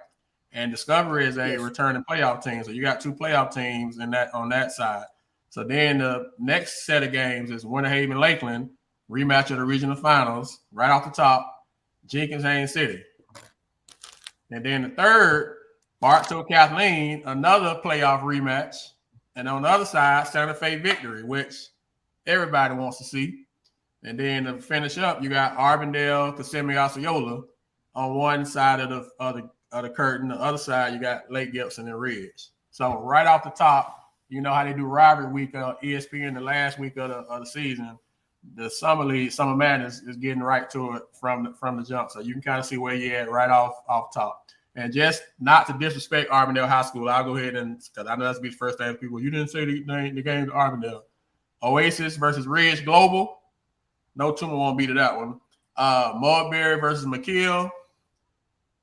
And Discovery is a returning playoff team. So you got 2 playoff teams in that on that side. So then the next set of games is Winter Haven, Lakeland, rematch of the regional finals, right off the top, Jenkins, Haines City. And then the third, Bartow, Kathleen, another playoff rematch. And on the other side, Santa Fe Victory, which everybody wants to see. And then to finish up, you got Arbondale, Kissimmee, Osceola on one side of the curtain. The other side, you got Lake Gibson and Ridge. So right off the top, you know how they do rivalry week of ESPN the last week of the season. The Summer League, Summer Madness is getting right to it from the jump. So you can kind of see where you're at right off top. And just not to disrespect Arbondale High School, I'll go ahead and, because I know that's be the first thing people, you didn't say the game to Arbondale. Oasis versus Ridge Global. No tumor won't beat to that one. Mulberry versus McKeel.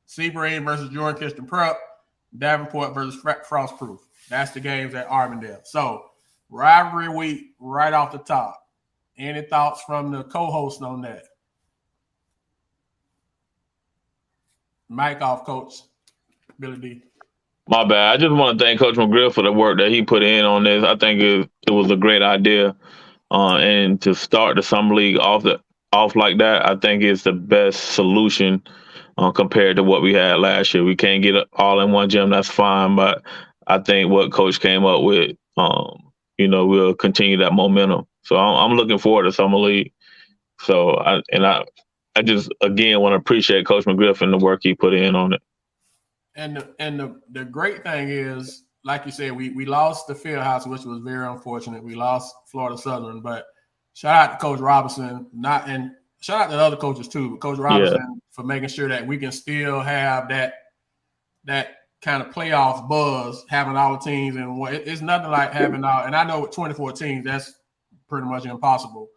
Sebring versus Jordan Christian Prep. Davenport versus Frostproof. That's the games at Arbondale. So rivalry week right off the top. Any thoughts from the co-host on that? Mic off, Coach Billy D. My bad. I just want to thank Coach McGriff for the work that he put in on this. I think it was a great idea. And to start the summer league off like that, I think it's the best solution compared to what we had last year. We can't get it all in one gym, that's fine. But I think what Coach came up with, we'll continue that momentum. So I'm looking forward to summer league. So I just again want to appreciate Coach McGriff and the work he put in on it. And the great thing is, like you said, we lost the field house, which was very unfortunate. We lost Florida Southern, but shout out to Coach Robinson, and shout out to the other coaches too, but Coach Robinson for making sure that we can still have that kind of playoff buzz, having all the teams. And it's nothing like having all, and I know with 24 teams, that's pretty much impossible,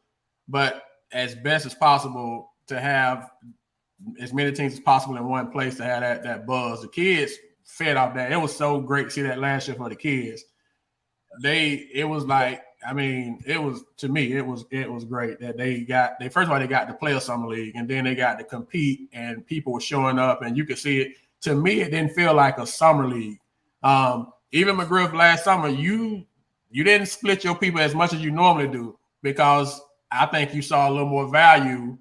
but as best as possible to have as many teams as possible in one place to have that buzz. The kids fed off that. It was so great to see that last year for the kids. It was great that they first of all, they got to play a summer league, and then they got to compete, and people were showing up, and you could see it. To me, it didn't feel like a summer league. Even McGriff last summer, you didn't split your people as much as you normally do, because I think you saw a little more value.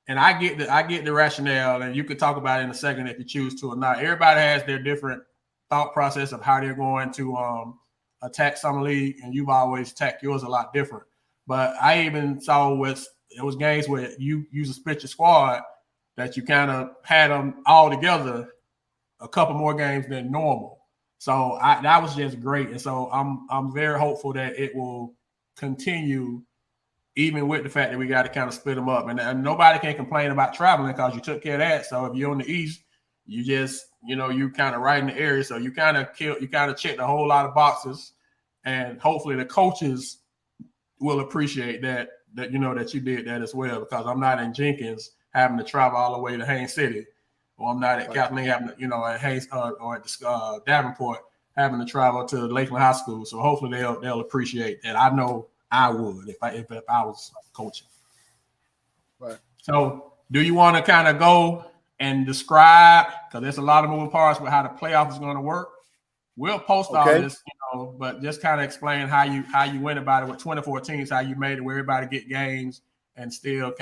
And I get the rationale, and you could talk about it in a second if you choose to or not. Everybody has their different thought process of how they're going to attack summer league, and you've always attacked yours a lot different. But I even saw it was games where you use a split your squad that you kind of had them all together a couple more games than normal. So that was just great, and so I'm very hopeful that it will continue, even with the fact that we got to kind of split them up. And nobody can complain about traveling because you took care of that. So if you're on the East, you just, you kind of right in the area. So you kind of checked a whole lot of boxes, and hopefully the coaches will appreciate that you did that as well, because I'm not in Jenkins having to travel all the way to Haines City, or I'm not at Kathleen having to, at Haines or at Davenport having to travel to Lakeland High School. So hopefully they'll appreciate that. I know I would if I was coaching. Right. So do you want to kind of go and describe, because there's a lot of moving parts with how the playoff is going to work? We'll post all this, but just kind of explain how you went about it with 24 teams, how you made it where everybody get games and still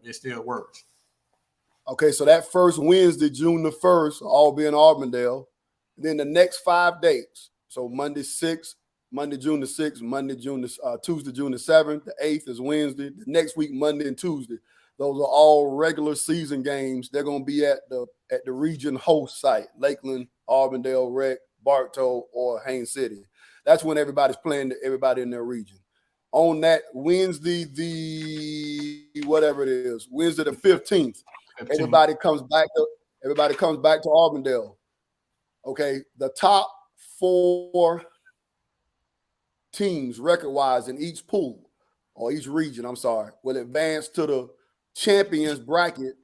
it still works. Okay, so that first Wednesday, June the 1st, all be in Auburndale. Then the next 5 dates, so Monday 6th, Monday, June the 6th, Tuesday, June the 7th, the 8th is Wednesday. The next week, Monday and Tuesday. Those are all regular season games. They're going to be at the region host site, Lakeland, Auburndale, Wright, Bartow, or Haines City. That's when everybody's playing everybody in their region. On that Wednesday, Wednesday the 15th, everybody comes back to Auburndale. Okay, the top 4 teams record-wise in each pool or each region, will advance to champions bracket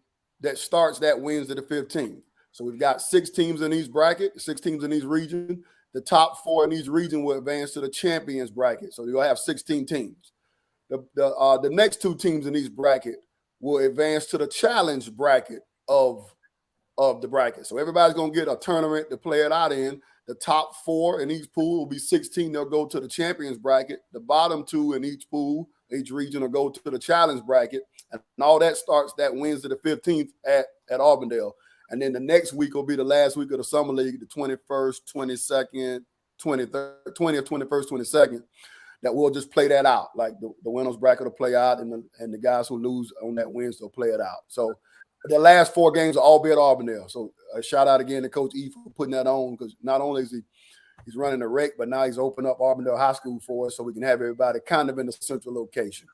that starts that Wednesday the 15th. So we've got 6 teams in each bracket, 6 teams in each region. The top 4 in each region will advance to the champions bracket. So you'll have 16 teams. The next 2 teams in each bracket will advance to the challenge bracket of the bracket. So everybody's going to get a tournament to play it out in. The top 4 in each pool will be 16. They'll go to the champions bracket. The bottom 2 in each pool, each region will go to the challenge bracket. And all that starts that Wednesday the 15th at Auburndale. And then the next week will be the last week of the summer league, the 21st, 22nd, 23rd, 20th, 21st, 22nd. That we'll just play that out. Like the winners bracket will play out, and the guys who lose on that Wednesday will play it out. So the last 4 games will all be at Auburndale. So a shout out again to Coach E for putting that on, because not only is he's running the rec, but now he's opened up Auburndale High School for us so we can have everybody kind of in the central location.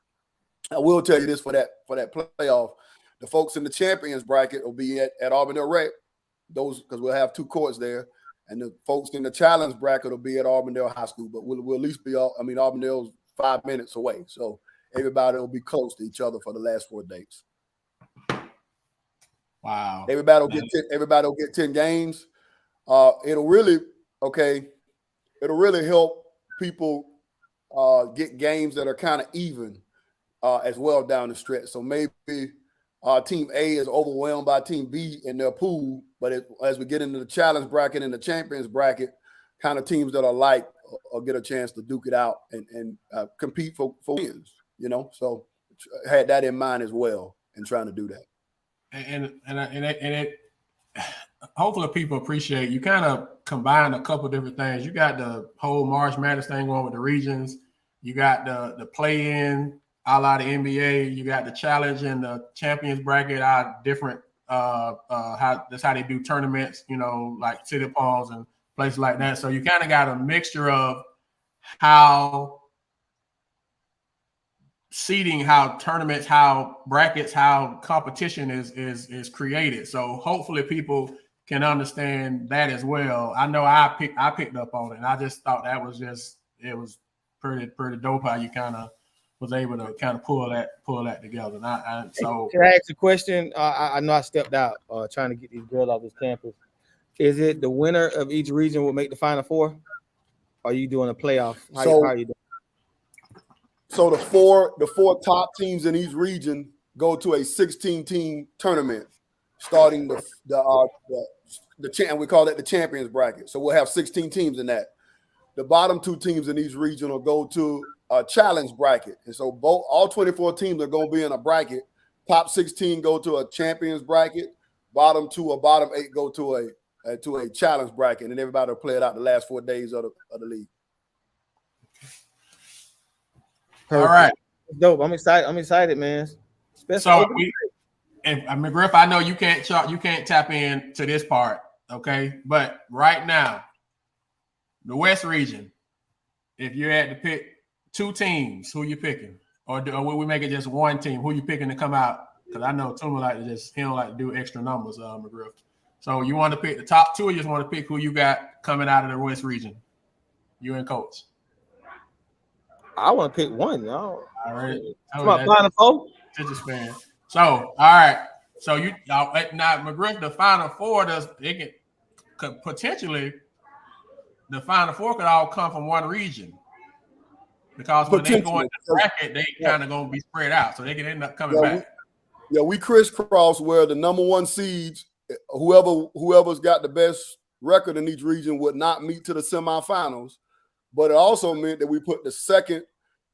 I will tell you this for that playoff. The folks in the champions bracket will be at Auburndale Rec, those because we'll have 2 courts there. And the folks in the challenge bracket will be at Auburndale High School, but we'll at least be Auburndale's 5 minutes away. So everybody will be close to each other for the last 4 dates. Wow. Everybody will get 10 games. It'll really help people get games that are kind of even as well down the stretch. So maybe Team A is overwhelmed by Team B in their pool, but as we get into the challenge bracket and the champions bracket, kind of teams that are like will get a chance to duke it out and compete for wins. So I had that in mind as well in trying to do that. And it hopefully people appreciate you kind of combine a couple different things. You got the whole March Madness thing going with the regions. You got the play-in a la the NBA. You got the challenge and the champions bracket are different. That's how they do tournaments, like City Palms and places like that. So you kind of got a mixture of how seeding, how tournaments, how brackets, how competition is created. So hopefully people can understand that as well. I know I picked up on it, and I just thought that was it was pretty dope how you kind of was able to kind of pull that together. And so can I ask a question? I know I stepped out trying to get these girls off this campus. Is it the winner of each region will make the Final Four? Or are you doing a playoff? How are you doing? So the four top teams in each region go to a 16-team tournament, starting we call that the champions bracket. So we'll have 16 teams in that. The bottom 2 teams in each region will go to a challenge bracket, and so all 24 teams are going to be in a bracket. Top 16 go to a champions bracket. Bottom 2 or bottom 8 go to a challenge bracket, and everybody will play it out the last 4 days of the league. Perfect. All right, dope. I'm excited, man. So McGriff, I know you can't tap in to this part, okay? But right now, the West region, if you had to pick 2 teams, who you picking? Or will we make it just 1 team? Who you picking to come out? Because I know Tuma he don't like to do extra numbers, McGriff. So you want to pick the top 2, or you just want to pick who you got coming out of the West region? You and Coach. I want to pick 1. All right. Final Four. Just fan. So all right. So now McGriff, the Final Four could potentially the Final Four could all come from one region. Because when they go in the bracket, they kind of gonna be spread out, so they can end up coming back. We crisscross where the number 1 seeds, whoever's got the best record in each region would not meet to the semifinals. But it also meant that we put the second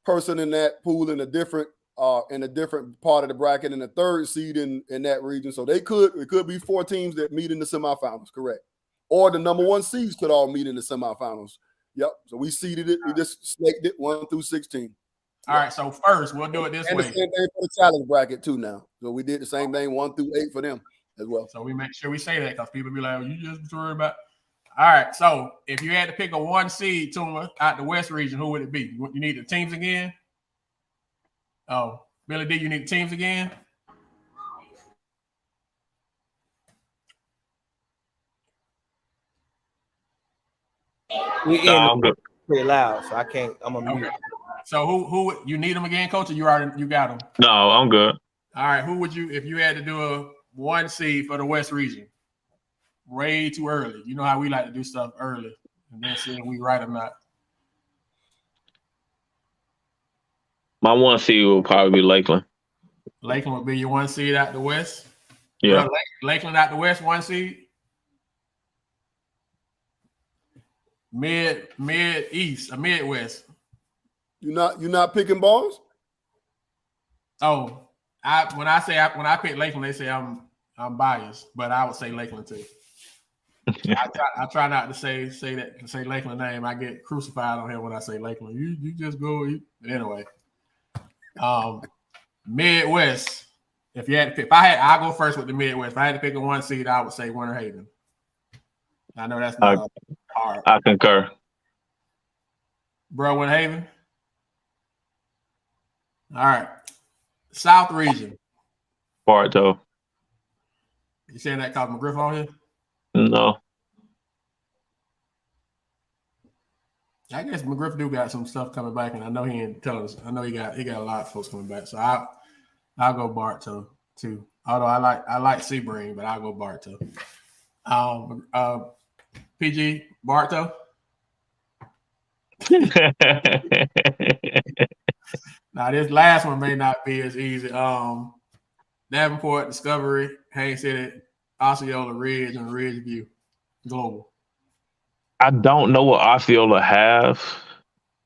person in that pool in a different part of the bracket, and the 3rd seed in that region. So it could be 4 teams that meet in the semifinals, correct? Or the number 1 seeds could all meet in the semifinals. Yep. So we seeded it. We just snaked it 1 through 16. All right. So first, we'll do it this way. And the same thing for the challenge bracket too now. So we did the same thing 1 through 8 for them as well. So we make sure we say that because people be like, you just worried about. All right. So if you had to pick a 1 seed, Tuma, out the West region, who would it be? You need the teams again? Oh, Billy D, you need the teams again? I'm good. Pretty loud, so I can't. I'm a mute. Okay. So who you need them again, Coach? Or you got them? No, I'm good. All right, who would you, if you had to do a 1 seed for the West region? Way too early. You know how we like to do stuff early and then see if we right or not. My 1 seed will probably be Lakeland. Lakeland would be your 1 seed out the West. Yeah. Bro, Lakeland out the West, 1 seed. Mid East, or Midwest. You're not picking balls? Oh, when I pick Lakeland, they say I'm biased, but I would say Lakeland too. I try not to say Lakeland name. I get crucified on here when I say Lakeland. You just go. Anyway. Midwest. If you had to pick, I'll go first with the Midwest. If I had to pick a 1 seed, I would say Winter Haven. I know that's not hard. I concur. Bro, Winter Haven. All right. South region. Bartow. You saying that cause McGriff on here? No. I guess McGriff do got some stuff coming back, and I know he ain't telling us. I know he got a lot of folks coming back. So I'll go Bartow too. Although I like Sebring, but I'll go Bartow. PG Bartow. Now this last one may not be as easy. Davenport, Discovery, Haines City, Osceola Ridge, and Ridgeview Global. I don't know what Osceola have.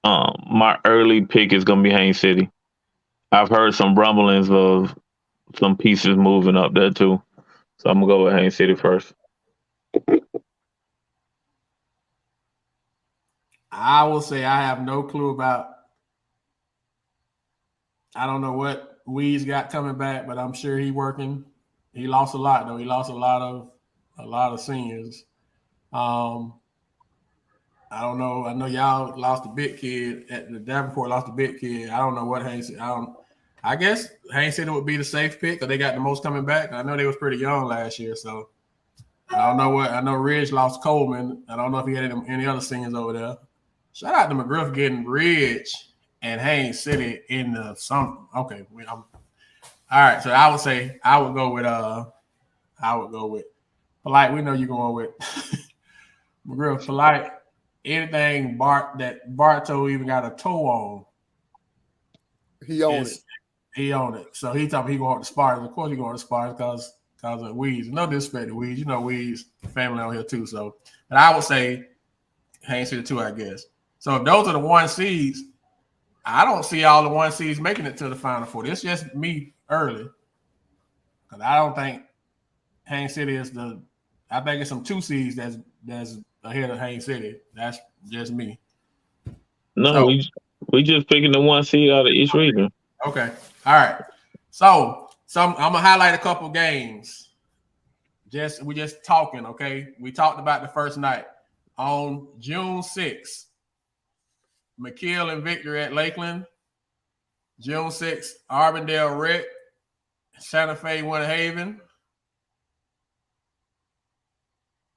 My early pick is gonna be Haines City. I've heard some rumblings of some pieces moving up there too. So I'm gonna go with Haines City first. I will say I have no clue about. I don't know what Weeds got coming back, but I'm sure he's working. He lost a lot though. He lost a lot of seniors. I don't know. I know y'all lost a big kid at the Davenport. Lost a big kid. I don't know what Haines. I guess Haines City would be the safe pick because they got the most coming back. I know they was pretty young last year, so I don't know what. I know Ridge lost Coleman. I don't know if he had any other seniors over there. Shout out to McGriff getting Ridge and Haines City in the summer. Okay, all right. So I would say I would go with Polite. We know you're going with McGriff. Polite. Anything that Bartow even got a toe on, he owned it. He owned it. So he told me he going to Spartans. Of course he going to Spartans because of Weeds. No disrespect to Weeds. You know Weeds family on here too. So, but I would say Haines City too, I guess. So if those are the 1 seeds, I don't see all the 1 seeds making it to the Final Four. It's just me early. Because I don't think Haines City is I think it's some 2 seeds that's ahead of Haines City. That's just me. No, so, we just picking the 1 seed out of each region. Okay. All right. So I'm gonna highlight a couple games. We just talking, okay? We talked about the first night. On June 6th, McKeel and Victory at Lakeland. June 6th, Arbondale Wright, Santa Fe, Winter Haven.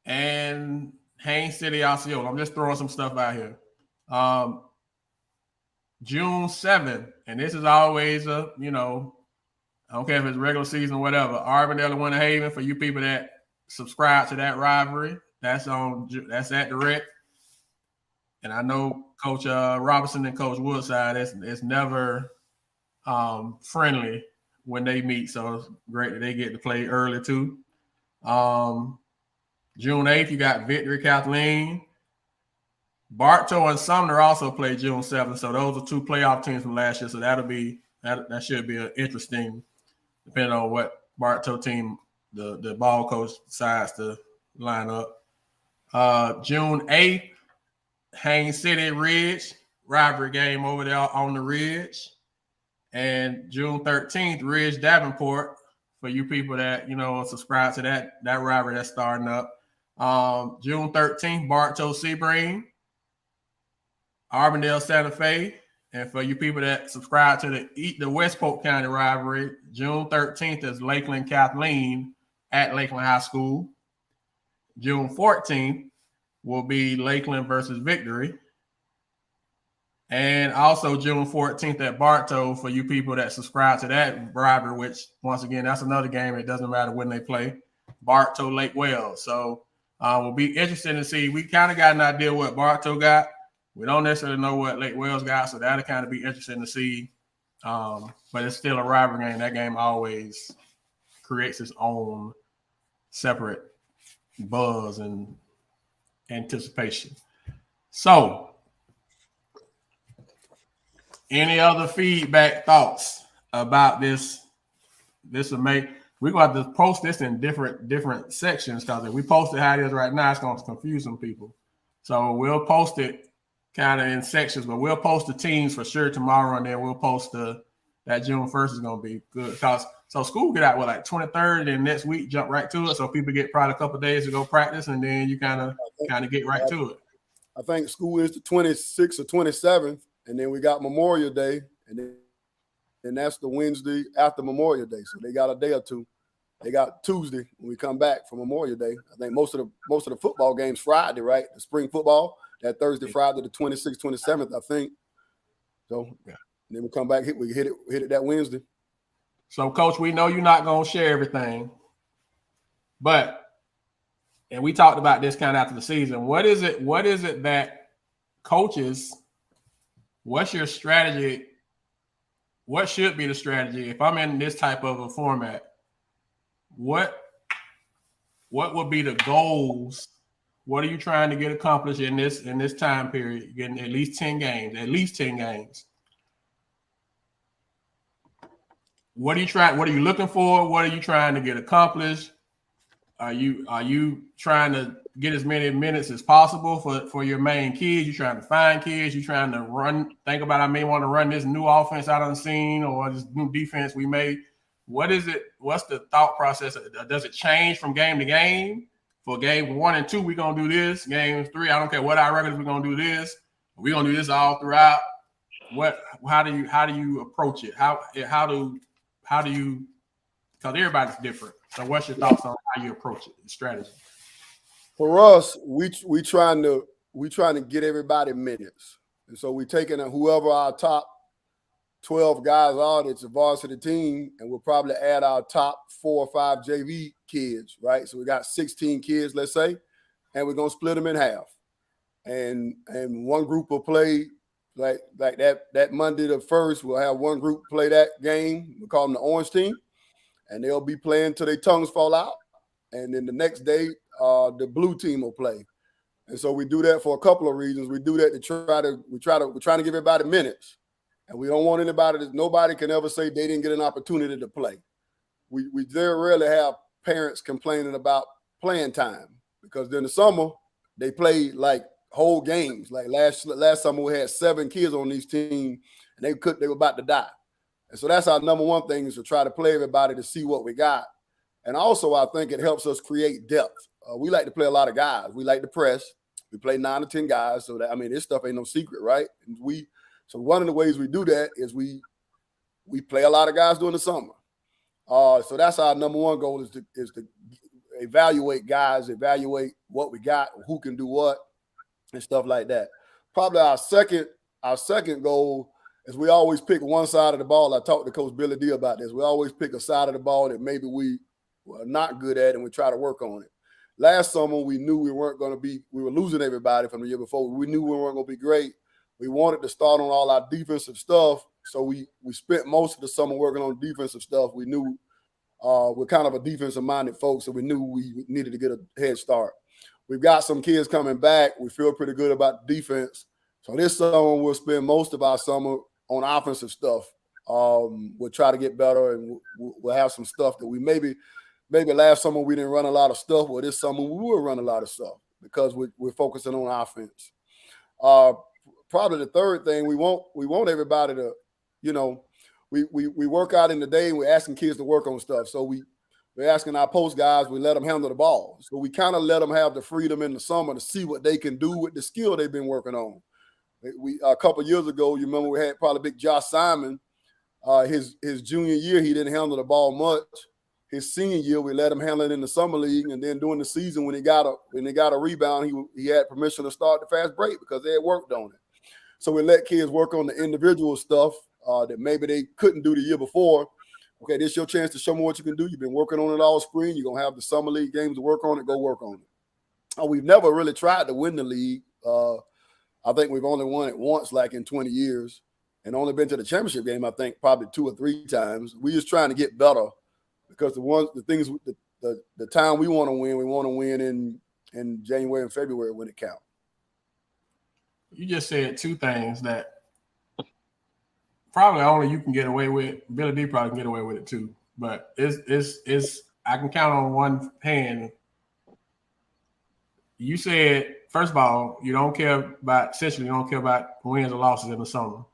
And Haines City, Osceola. I'm just throwing some stuff out here. June 7th, and this is always I don't care if it's regular season or whatever. Arbondale and Winter Haven for you people that subscribe to that rivalry. That's at the Rec. And I know Coach Robinson and Coach Woodside, it's never friendly when they meet. So it's great that they get to play early too. June 8th, you got Victory Kathleen. Bartow and Sumner also play June 7th. So those are 2 playoff teams from last year. So that should be interesting, depending on what Bartow team the ball coach decides to line up. June 8th, Haines City Ridge, rivalry game over there on the Ridge. And June 13th, Ridge Davenport, for you people that, subscribe to that rivalry that's starting up. June 13th, Bartow Sebring, Arbondale Santa Fe. And for you people that subscribe to the West Polk County rivalry, June 13th is Lakeland Kathleen at Lakeland High School. June 14th will be Lakeland versus Victory. And also June 14th at Bartow for you people that subscribe to that rivalry, which once again, that's another game. It doesn't matter when they play. Bartow, Lake Wales. So we'll be interested to see. We kind of got an idea what Bartow got. We don't necessarily know what Lake Wales got, so that'll kind of be interesting to see. But it's still a rivalry game. That game always creates its own separate buzz and anticipation. So, any other feedback, thoughts about this? This will make we're going to have to post this in different sections because if we post it how it is right now, it's going to confuse some people. So we'll post it kind of in sections, but we'll post the teams for sure tomorrow, and then we'll post that June 1st is going to be good because so school get out like 23rd, and next week jump right to it. So people get probably a couple of days to go practice, and then you kind of get right to it. I think school is the 26th or 27th, and then we got Memorial Day, and that's the Wednesday after Memorial Day. So they got a day or two. They got Tuesday when we come back from Memorial Day. I think most of the football games Friday, right? The spring football that Thursday, Friday, the 26th, 27th, I think. So yeah. And then we come back, we hit it that Wednesday. So, Coach, we know you're not gonna share everything, and we talked about this kind of after the season. What is it that coaches? What's your strategy? What should be the strategy if I'm in this type of a format? What would be the goals? What are you trying to get accomplished in this time period? Getting at least 10 games. What are you looking for? What are you trying to get accomplished? Are you trying to get as many minutes as possible for your main kids? You trying to find kids? You trying to think about I may want to run this new offense I done seen or this new defense we made. What is it? What's the thought process? Does it change from game to game? For game 1 and 2, we're gonna do this. Game 3, I don't care what our records, we're gonna do this. We're gonna do this all throughout. How do you approach it? How do you? Because everybody's different. So what's your thoughts on how you approach it, the strategy? For us, we trying to get everybody minutes. And so we taking whoever our top 12 guys are that's a varsity team, and we'll probably add our top 4 or 5 JV kids, right? So we got 16 kids, let's say, and we're gonna split them in half. And one group will play like that Monday the 1st, we'll have one group play that game. We call them the orange team, and they'll be playing till their tongues fall out. And then the next day, the blue team will play. And so we do that for a couple of reasons. We do that we're trying to give everybody minutes. And we don't want nobody can ever say they didn't get an opportunity to play. We very rarely have parents complaining about playing time because during the summer, they play like whole games. Like last summer, we had 7 kids on these teams, and they were about to die. And so that's our number one thing is to try to play everybody to see what we got. And also, I think it helps us create depth. We like to play a lot of guys. We like to press. We play 9 or 10 guys. So this stuff ain't no secret, right? And so one of the ways we do that is we play a lot of guys during the summer. So that's our number one goal is to evaluate guys, evaluate what we got, who can do what, and stuff like that. Probably our second goal is we always pick one side of the ball. I talked to Coach Billy D about this. We always pick a side of the ball that maybe we were not good at, and we try to work on it. Last summer, we knew we were losing everybody from the year before. We knew we weren't going to be great. We wanted to start on all our defensive stuff, so we spent most of the summer working on defensive stuff. We knew we're kind of a defensive-minded folks, so we knew we needed to get a head start. We've got some kids coming back. We feel pretty good about the defense. So this summer, we'll spend most of our summer on offensive stuff. We'll try to get better, and we'll have some stuff that we maybe last summer we didn't run a lot of stuff. Well, this summer we will run a lot of stuff because we're focusing on offense. Probably the third thing we want everybody to, we work out in the day and we're asking kids to work on stuff. So we're asking our post guys, we let them handle the ball. So we kind of let them have the freedom in the summer to see what they can do with the skill they've been working on. We a couple of years ago, you remember we had probably big Josh Simon. His junior year, he didn't handle the ball much. His senior year, we let him handle it in the summer league, and then during the season, when he got a rebound, he had permission to start the fast break because they had worked on it. So we let kids work on the individual stuff that maybe they couldn't do the year before. Okay, this is your chance to show me what you can do. You've been working on it all spring. You're going to have the summer league games to work on it. Go work on it. We've never really tried to win the league. I think we've only won it once, like in 20 years, and only been to the championship game, I think, probably 2 or 3 times. We're just trying to get better because the time we want to win in January and February when it counts. You just said 2 things that probably only you can get away with. Billy D probably can get away with it too, but it's I can count on one hand. You said, first of all, you don't care about wins or losses in the summer.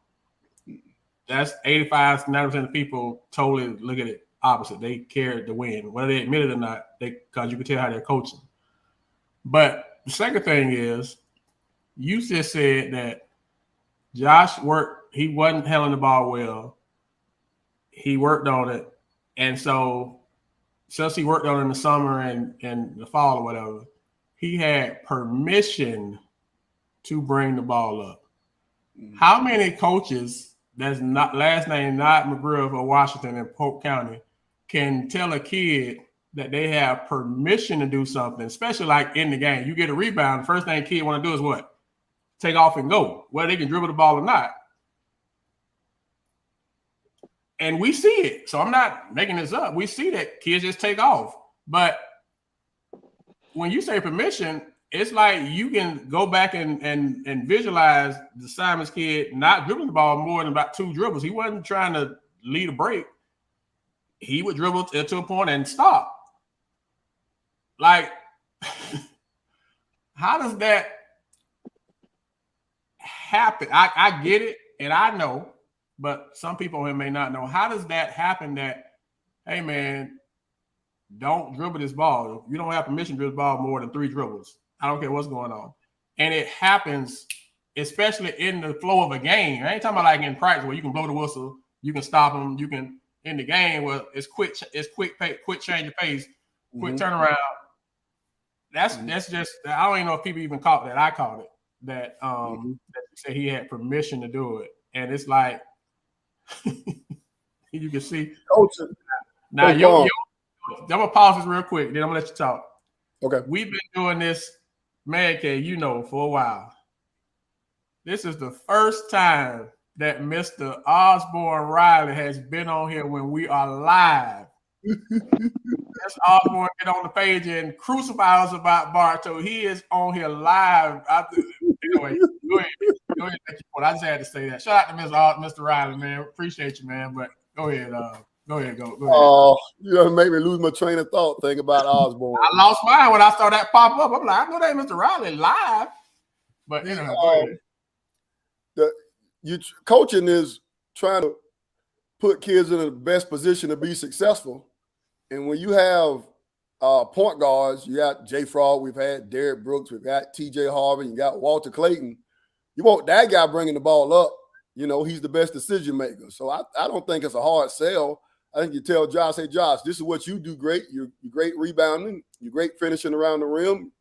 That's 85 to 90% of people totally look at it opposite. They care to win, whether they admit it or not, because you can tell how they're coaching. But the second thing is, you just said that Josh he wasn't handling the ball well. He worked on it. And so since he worked on it in the summer and the fall or whatever, he had permission to bring the ball up. How many coaches that's not last name not McGriff or Washington in Polk County can tell a kid that they have permission to do something, especially like in the game? You get a rebound, the first thing a kid want to do is what? Take off and go, whether they can dribble the ball or not. And we see it. So I'm not making this up. We see that kids just take off. But when you say permission, it's like you can go back and visualize the Simons kid not dribbling the ball more than about 2 dribbles. He wasn't trying to lead a break. He would dribble to a point and stop. Like, how does that happen? I get it, and I know, but some people here may not know. How does that happen that, hey, man, don't dribble this ball. You don't have permission to dribble the ball more than 3 dribbles. I don't care what's going on. And it happens, especially in the flow of a game. I ain't talking about like in practice where you can blow the whistle, you can stop them, you can in the game where it's quick change of pace, quick turnaround. That's just, I don't even know if people even caught that. I caught it. That that you said he had permission to do it. And it's like you can see. Now I'm gonna pause this real quick, then I'm gonna let you talk. Okay. We've been doing this, man cave, for a while. This is the first time that Mr. Osborne Riley has been on here when we are live. Let's Osborne get on the page and crucify us about Bartow. He is on here live. Anyway, go ahead. I just had to say that. Shout out to Mr. Riley, man. Appreciate you, man. But go ahead. Go ahead. Oh, you gonna make me lose my train of thought. Think about Osborne. I lost mine when I saw that pop up. I'm like, I know that Mr. Riley live, but coaching is trying to put kids in the best position to be successful. And when you have point guards, you got Jay Fraud, we've had Derek Brooks, we've got TJ Harvey, you got Walter Clayton. You want that guy bringing the ball up. He's the best decision maker. So I don't think it's a hard sell. I think you tell Josh, hey, Josh, this is what you do great. You're great rebounding. You're great finishing around the rim.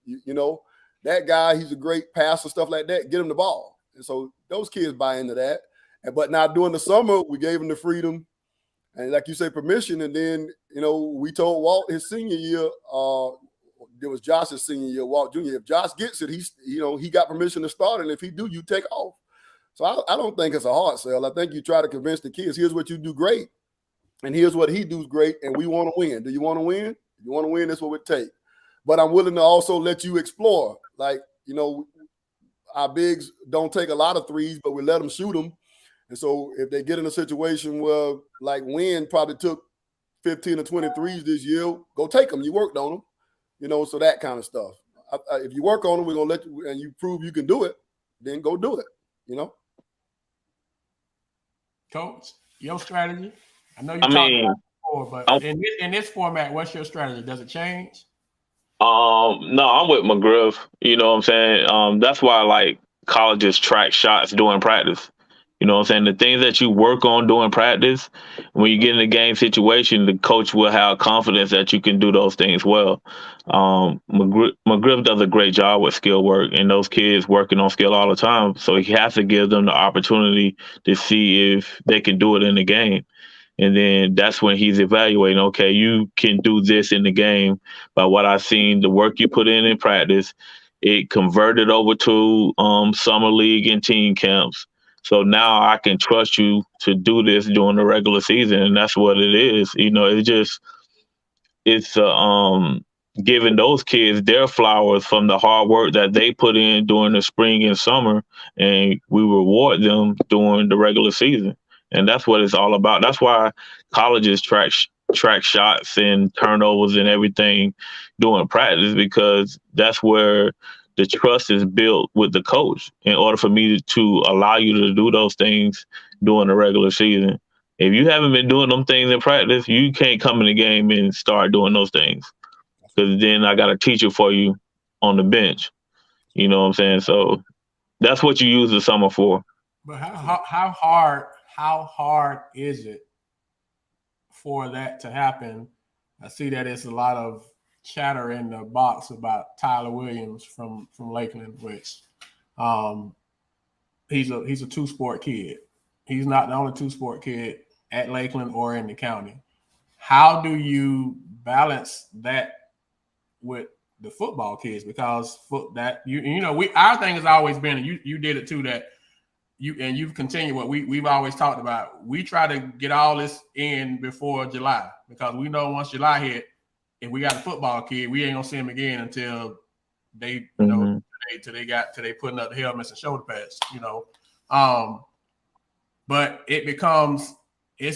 That guy, he's a great passer, stuff like that. Get him the ball. And so those kids buy into that. But now during the summer, we gave him the freedom and, like you say, permission. And then, we told Walt his senior year, it was Josh's senior year, Walt Jr., if Josh gets it, he got permission to start. And if he do, you take off. So I don't think it's a hard sell. I think you try to convince the kids, here's what you do great. And here's what he does great, and we want to win. Do you want to win? If you want to win, that's what it takes. But I'm willing to also let you explore. Like, our bigs don't take a lot of threes, but we let them shoot them. And so if they get in a situation where, like, Wynn probably took 15 or 20 threes this year, go take them. You worked on them, so that kind of stuff. If you work on them, we're going to let you, and you prove you can do it, then go do it, Coach, your strategy? I know you talked about it before, but in this format, what's your strategy? Does it change? No, I'm with McGriff. You know what I'm saying? That's why I like colleges track shots during practice. You know what I'm saying? The things that you work on during practice, when you get in a game situation, the coach will have confidence that you can do those things well. McGriff does a great job with skill work, and those kids working on skill all the time. So he has to give them the opportunity to see if they can do it in the game. And then that's when he's evaluating, okay, you can do this in the game by what I've seen, the work you put in practice. It converted over to summer league and team camps. So now I can trust you to do this during the regular season. And that's what it is. You know, it's giving those kids their flowers from the hard work that they put in during the spring and summer, and we reward them during the regular season. And that's what it's all about. That's why colleges track shots and turnovers and everything during practice, because that's where the trust is built with the coach in order for me to allow you to do those things during the regular season. If you haven't been doing them things in practice, you can't come in the game and start doing those things, because then I got a teacher for you on the bench. You know what I'm saying? So that's what you use the summer for. But how hard is it for that to happen? I see that it's a lot of chatter in the box about Tyler Williams from Lakeland, which he's a two-sport kid. He's not the only two-sport kid at Lakeland or in the county. How do you balance that with the football kids? Because our thing has always been, and you did it too, that you've continued what we've always talked about. We try to get all this in before July, because we know once July hit, if we got a football kid, we ain't gonna see him again until they, till they putting up the helmets and shoulder pads, But it's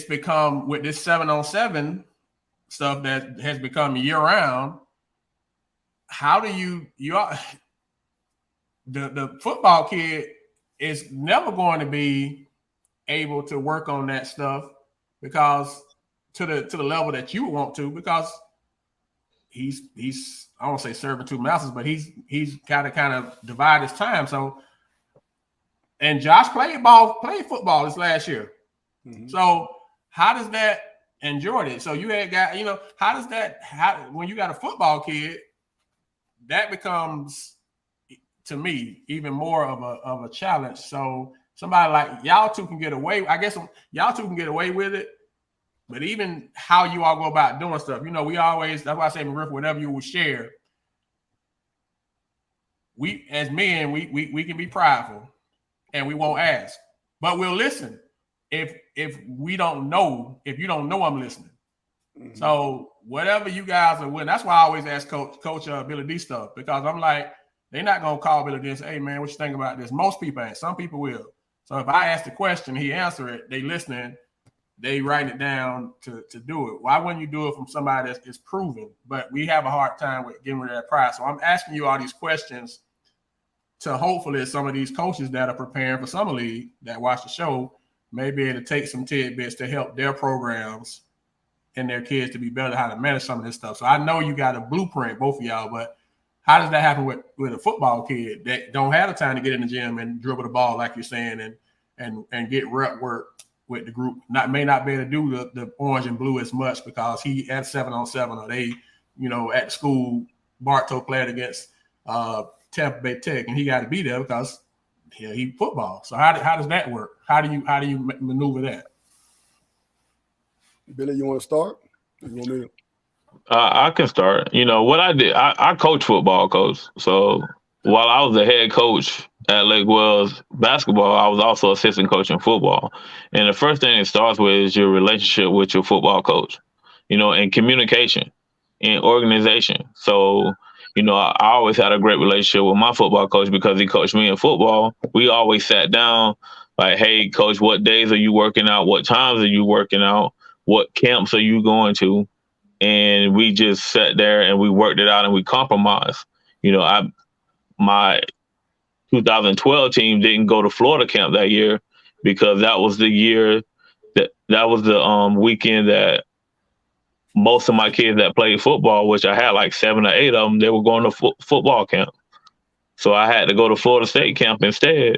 become with this 7-on-7 stuff that has become year round. How do the football kid is never going to be able to work on that stuff because to the level that you want to, because he's I won't say serving two masters, but he's got to kind of divide his time. So, and Josh played football this last year. Mm-hmm. So how does that, and Jordan, so you had got, how does that, when you got a football kid, that becomes, to me, even more of a challenge. So somebody like y'all two can get away. I guess y'all two can get away with it. But even how you all go about doing stuff, we always, that's why I say, McGriff, whatever you will share, we as men, we can be prideful and we won't ask, but we'll listen. If we don't know, if you don't know, I'm listening. Mm-hmm. So whatever you guys are with, that's why I always ask Coach Billy D stuff, because I'm like, they're not going to call Billy D and say, hey, man, what you think about this? Most people ain't. Some people will. So if I ask the question, he answer it, they listening, they write it down to do it. Why wouldn't you do it from somebody that's proven? But we have a hard time with getting rid of that pride. So I'm asking you all these questions to hopefully some of these coaches that are preparing for Summer League that watch the show may be able to take some tidbits to help their programs and their kids to be better how to manage some of this stuff. So I know you got a blueprint, both of y'all, but how does that happen with a football kid that don't have the time to get in the gym and dribble the ball, like you're saying, and get rep work with the group? May not be able to do the orange and blue as much because he at 7-on-7, or they, at school, Bartow played against Tampa Bay Tech, and he got to be there because he football. So how does that work? How do you maneuver that? Billy, you want to start? Or you want me to? I can start. What I did, I coach football, coach. So while I was the head coach at Lake Wells basketball, I was also assistant coach in football. And the first thing it starts with is your relationship with your football coach, and communication and organization. So, I always had a great relationship with my football coach because he coached me in football. We always sat down like, hey, coach, what days are you working out? What times are you working out? What camps are you going to? And we just sat there and we worked it out and we compromised. My 2012 team didn't go to Florida camp that year because that was the year that was the weekend that most of my kids that played football, which I had like 7 or 8 of them, they were going to football camp. So I had to go to Florida State camp instead.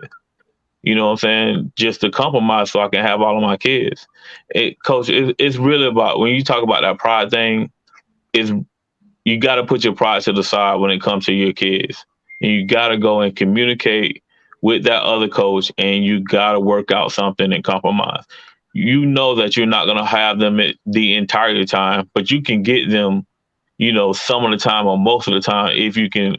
You know what I'm saying? Just to compromise so I can have all of my kids. Coach, it's really about, when you talk about that pride thing, is you got to put your pride to the side when it comes to your kids. And you got to go and communicate with that other coach, and you got to work out something and compromise. You know that you're not going to have them the entire time, but you can get them, some of the time or most of the time if you can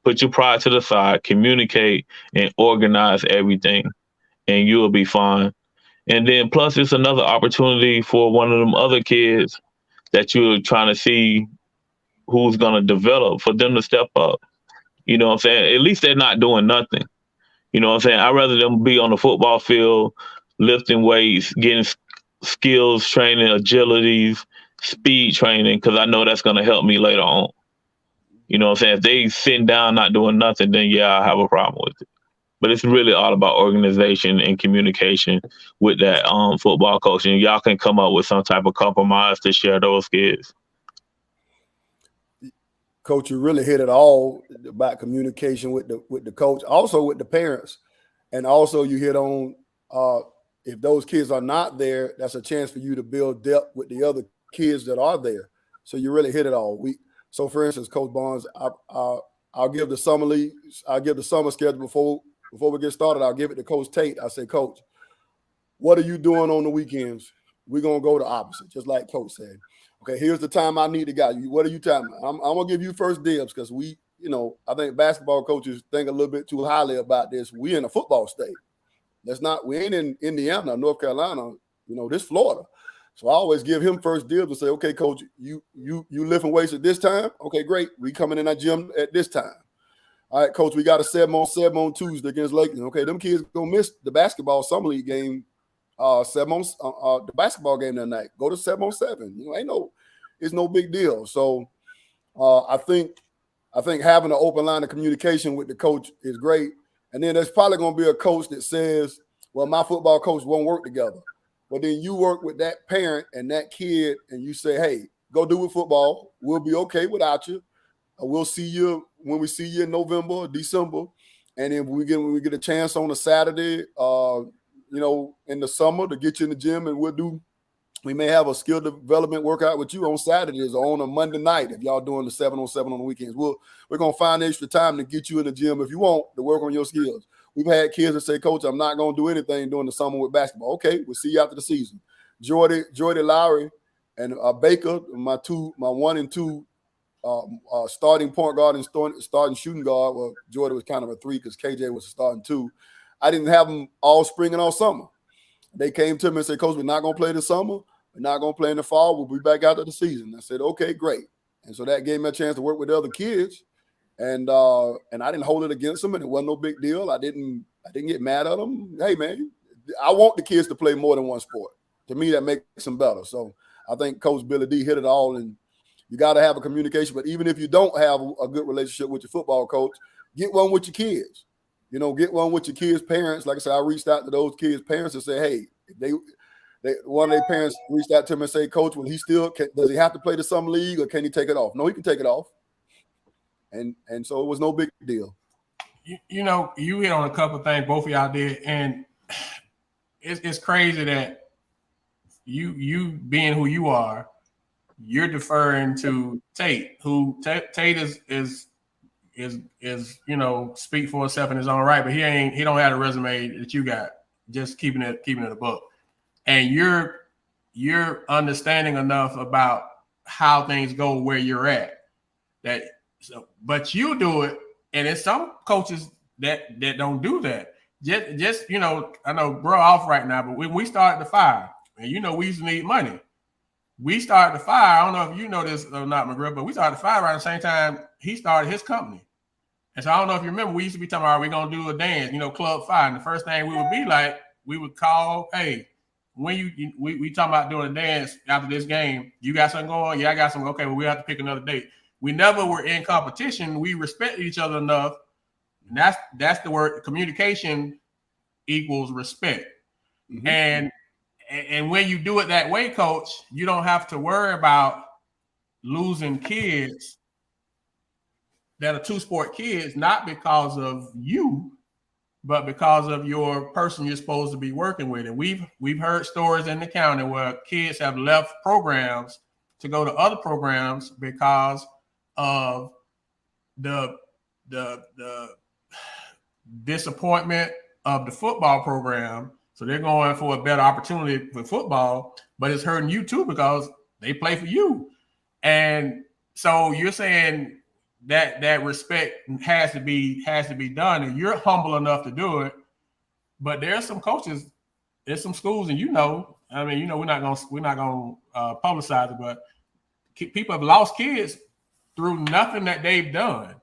put your pride to the side, communicate, and organize everything, and you'll be fine. And then plus it's another opportunity for one of them other kids that you're trying to see who's going to develop, for them to step up. You know what I'm saying? At least they're not doing nothing. You know what I'm saying? I'd rather them be on the football field, lifting weights, getting skills training, agilities, speed training, because I know that's going to help me later on. You know what I'm saying? If they sitting down not doing nothing, then yeah, I have a problem with it. But it's really all about organization and communication with that football coach, and y'all can come up with some type of compromise to share those kids. Coach, you really hit it all about communication with the coach, also with the parents, and also you hit on if those kids are not there, that's a chance for you to build depth with the other kids that are there. So you really hit it all. So for instance, Coach Barnes, I'll give the summer league, I'll give the summer schedule before we get started. I'll give it to Coach Tate. I say, Coach, what are you doing on the weekends? We're gonna go the opposite, just like Coach said. Okay, here's the time I need to go. What are you telling me? I'm gonna give you first dibs because I think basketball coaches think a little bit too highly about this. We in a football state. We ain't in Indiana, North Carolina, this Florida. So I always give him first dibs and say, okay, Coach, you lifting weights at this time? Okay, great. We coming in our gym at this time. All right, Coach, we got a 7-on-7 on Tuesday against Lakeland. Okay, them kids gonna miss the basketball summer league game. The basketball game that night. Go to 7-on-7. It's no big deal. So I think having an open line of communication with the coach is great. And then there's probably going to be a coach that says, well, my football coach won't work together. But then you work with that parent and that kid and you say, hey, go do with football. We'll be okay without you. We'll see you when we see you in November or December. And then when we get a chance on a Saturday, in the summer to get you in the gym, and we may have a skill development workout with you on Saturdays or on a Monday night if y'all doing the 7-on-7 on the weekends. We're going to find extra time to get you in the gym if you want to work on your skills. We've had kids that say, Coach, I'm not going to do anything during the summer with basketball. Okay, we'll see you after the season. Jordy Lowry and Baker, my 1 and 2 starting point guard and starting shooting guard. Well, Jordy was kind of a 3 because KJ was a starting 2. I didn't have them all spring and all summer. They came to me and said, Coach, we're not going to play this summer. We're not going to play in the fall. We'll be back after the season. I said, okay, great. And so that gave me a chance to work with the other kids. And I didn't hold it against them, and it wasn't no big deal. I didn't get mad at them. Hey, man, I want the kids to play more than one sport. To me, that makes them better. So I think Coach Billy D hit it all, and you got to have a communication. But even if you don't have a good relationship with your football coach, get one with your kids. Get one with your kids' parents. Like I said, I reached out to those kids' parents and say, hey, one of their parents reached out to me and say, Coach, does he have to play the summer league or can he take it off? No, he can take it off. And so it was no big deal. You hit on a couple of things, both of y'all did, and it's crazy that you being who you are, you're deferring to Tate, who Tate is speak for himself in his own right, but he don't have a resume that you got. Just keeping it a book, and you're understanding enough about how things go where you're at. But you do it, and there's some coaches that don't do that. Just I know bro off right now, but when we started the fire, and we used to need money. We started the fire. I don't know if you know this or not, McGriff, but we started the fire around the same time he started his company. And so I don't know if you remember, we used to be talking about, we're going to do a dance, Club Fire. And the first thing we would be like, we would call, hey, when we talking about doing a dance after this game, you got something going? Yeah, I got something. Okay, well, we have to pick another date. We never were in competition. We respected each other enough. And that's the word. Communication equals respect. Mm-hmm. And when you do it that way, Coach, you don't have to worry about losing kids that are two-sport kids, not because of you, but because of your person you're supposed to be working with. And we've heard stories in the county where kids have left programs to go to other programs because of the disappointment of the football program. So they're going for a better opportunity for football, but it's hurting you too because they play for you. And so you're saying that respect has to be done, and you're humble enough to do it. But there's some coaches, there's some schools, and we're not gonna publicize it, but people have lost kids through nothing that they've done.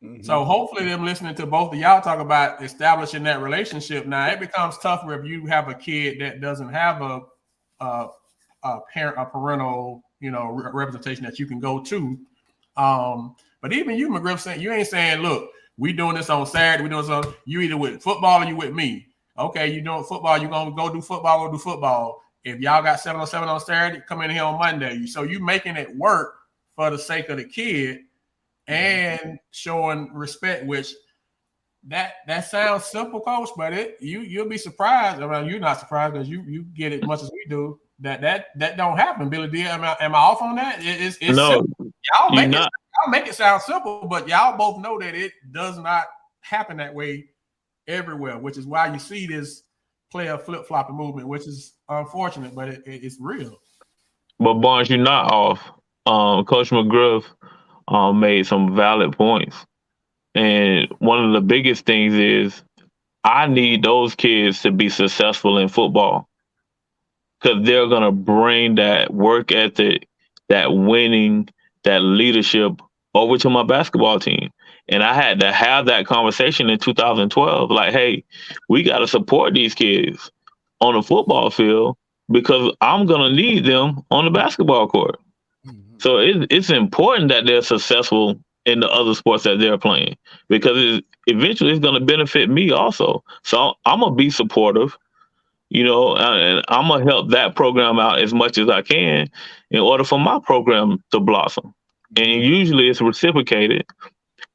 Mm-hmm. So hopefully them listening to both of y'all talk about establishing that relationship. Now it becomes tougher if you have a kid that doesn't have a parental, representation that you can go to. But even you, McGriff, saying you ain't saying, look, we doing this on Saturday, we doing something. You either with football or you with me. Okay, you doing football, you gonna go do football. If y'all got 7-on-7 on Saturday, come in here on Monday. So you making it work for the sake of the kid and showing respect, which that sounds simple, Coach, but you'll be surprised. I mean, you're not surprised because you get it as much as we do. That don't happen, Billy D. Am I off on that? It's no, simple. Y'all make it sound simple, but y'all both know that it does not happen that way everywhere, which is why you see this player flip-flopping movement, which is unfortunate, but it's real. But Barnes, you're not off. Coach McGriff made some valid points. And one of the biggest things is I need those kids to be successful in football because they're going to bring that work ethic, that winning, that leadership over to my basketball team. And I had to have that conversation in 2012. Like, hey, we got to support these kids on the football field because I'm going to need them on the basketball court. Mm-hmm. So it's important that they're successful in the other sports that they're playing because eventually it's going to benefit me also. So I'm going to be supportive, and I'm going to help that program out as much as I can in order for my program to blossom. And usually it's reciprocated.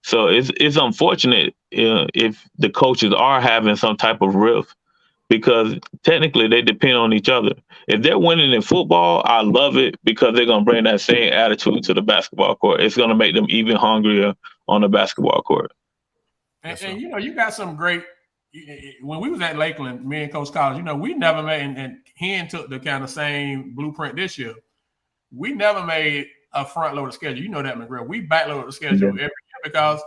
So it's unfortunate if the coaches are having some type of rift because technically they depend on each other. If they're winning in football, I love it because they're going to bring that same attitude to the basketball court. It's going to make them even hungrier on the basketball court. And you got some great – when we was at Lakeland, me and Coach Collins, we never made – and Hen took the kind of same blueprint this year. We never made a front-loaded schedule. You know that, McGrill. We backloaded the schedule every year because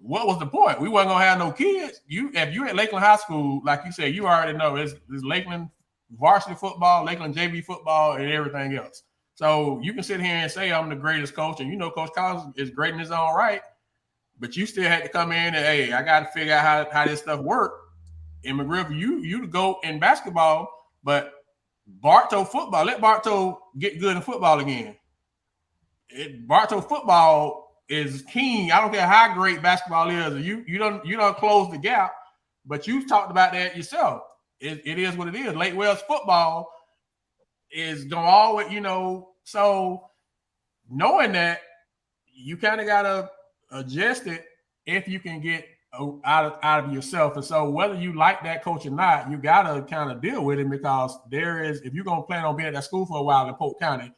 what was the point? We wasn't going to have no kids. If you at Lakeland High School, like you said, you already know it's Lakeland varsity football, Lakeland JV football, and everything else. So you can sit here and say I'm the greatest coach, and Coach Collins is great in his own right, but you still had to come in and, hey, I got to figure out how this stuff works. And McGriff, you go in basketball, but Bartow football, let Bartow get good in football again. Bartow football is king. I don't care how great basketball is. You don't close the gap, but you've talked about that yourself. It is what it is. Lake Wells football is going always, so knowing that, you kind of got to adjust it if you can get out of yourself. And so whether you like that coach or not, you got to kind of deal with it because if you're going to plan on being at that school for a while in Polk County,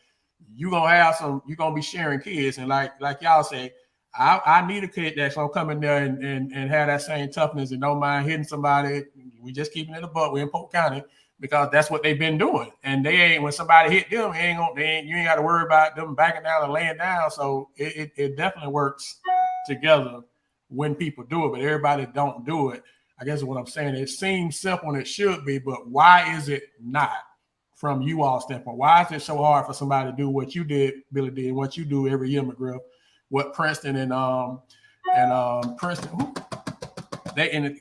you're going to be sharing kids. And like y'all say, I need a kid that's going to come in there and have that same toughness and don't mind hitting somebody. We just keeping it a buck. We're in Polk County because that's what they've been doing. And when somebody hit them, you ain't got to worry about them backing down and laying down. So it definitely works together when people do it, but everybody don't do it. I guess what I'm saying, it seems simple and it should be, but why is it not from you all standpoint? Why is it so hard for somebody to do what you did, Billy did, what you do every year, McGriff, what Princeton and Princeton,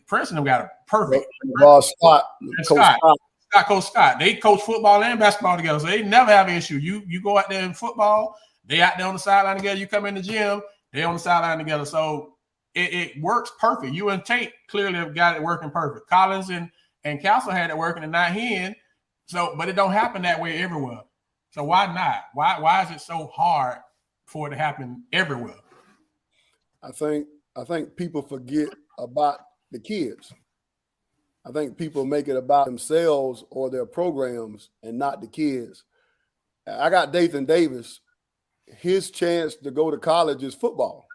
Princeton have got a perfect. Coach Scott. They coach football and basketball together, so they never have an issue. You go out there in football, they out there on the sideline together. You come in the gym, they on the sideline together. So it works perfect. You and Tate clearly have got it working perfect. Collins and Castle had it working and not Hen. So, but it don't happen that way everywhere. So why not? Why is it so hard for it to happen everywhere? I think people forget about the kids. I think people make it about themselves or their programs and not the kids. I got Dathan Davis. His chance to go to college is football.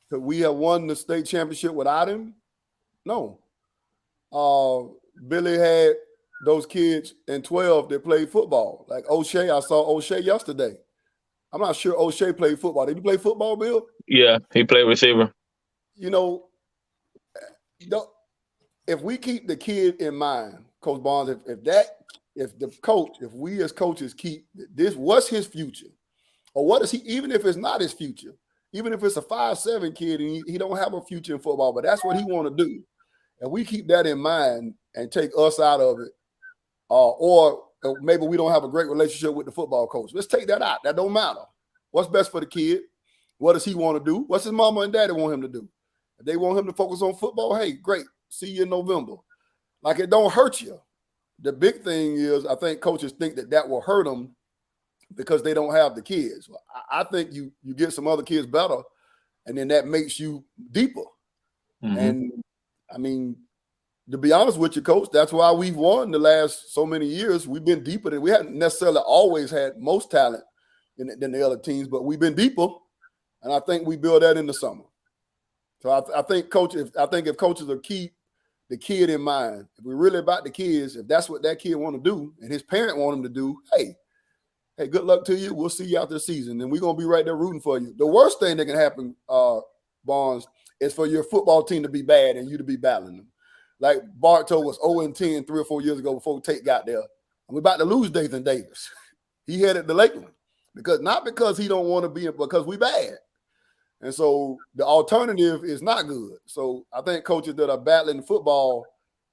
Could we have won the state championship without him? No. Billy had those kids in 12 that played football. Like O'Shea, I saw O'Shea yesterday. I'm not sure O'Shea played football. Did he play football, Bill? Yeah, he played receiver. You know, if we keep the kid in mind, Coach Barnes, if we as coaches keep this, what's his future? Or what is he, even if it's not his future, even if it's a 5'7" kid and he don't have a future in football, but that's what he want to do. And we keep that in mind and take us out of it, or maybe we don't have a great relationship with the football coach. Let's take that out. That don't matter. What's best for the kid? What does he want to do? What's his mama and daddy want him to do? If they want him to focus on football, hey, great. See you in November. Like, it don't hurt you. The big thing is, I think coaches think that will hurt them because they don't have the kids. I think you get some other kids better, and then that makes you deeper. Mm-hmm. And, I mean, to be honest with you, Coach, that's why we've won the last so many years. We've been deeper than we haven't necessarily always had most talent than the other teams, but we've been deeper, and I think we build that in the summer. So I think if coaches will keep the kid in mind, if we're really about the kids, if that's what that kid want to do, and his parent want him to do, hey, good luck to you. We'll see you after the season, and we're gonna be right there rooting for you. The worst thing that can happen, Barnes, is for your football team to be bad and you to be battling them. Like Bartow was 0-10 3 or 4 years ago before Tate got there. And we're about to lose Dathan Davis. He headed to Lakeland not because he don't want to be, because we bad. And so the alternative is not good. So I think coaches that are battling football,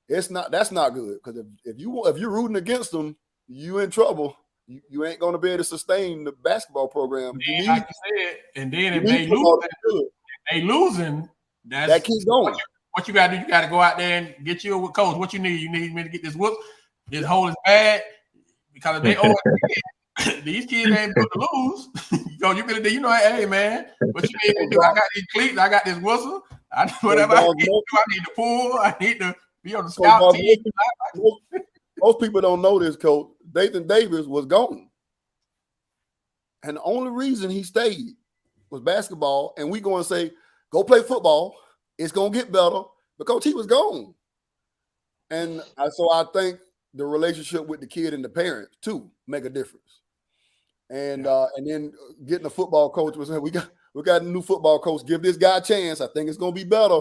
that's not good. Because if you're rooting against them, you in trouble. You ain't going to be able to sustain the basketball program. Like you said, and then if they losing, that keeps going. What you got to do? You got to go out there and get you a coach. What you need? You need me to get this whoop. This hole is bad because if they owe these kids ain't going to lose. Hey man, what you need to do? I got these cleats. I got this whistle. Whatever I need to do. I need to pull. I need to be on the scout team. Most people don't know this, Coach. Dathan Davis was gone, and the only reason he stayed was basketball. And we going to say, go play football. It's going to get better because he was gone. And so I think the relationship with the kid and the parents too make a difference. And then getting a football coach was, we got a new football coach. Give this guy a chance. I think it's going to be better.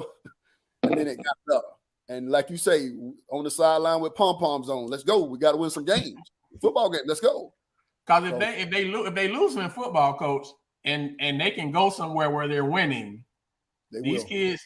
And then it got better. And like you say, on the sideline with pom-poms on, let's go. We got to win some games. Football game, let's go. Because if they lose in football, coach, and they can go somewhere where they're winning, these kids,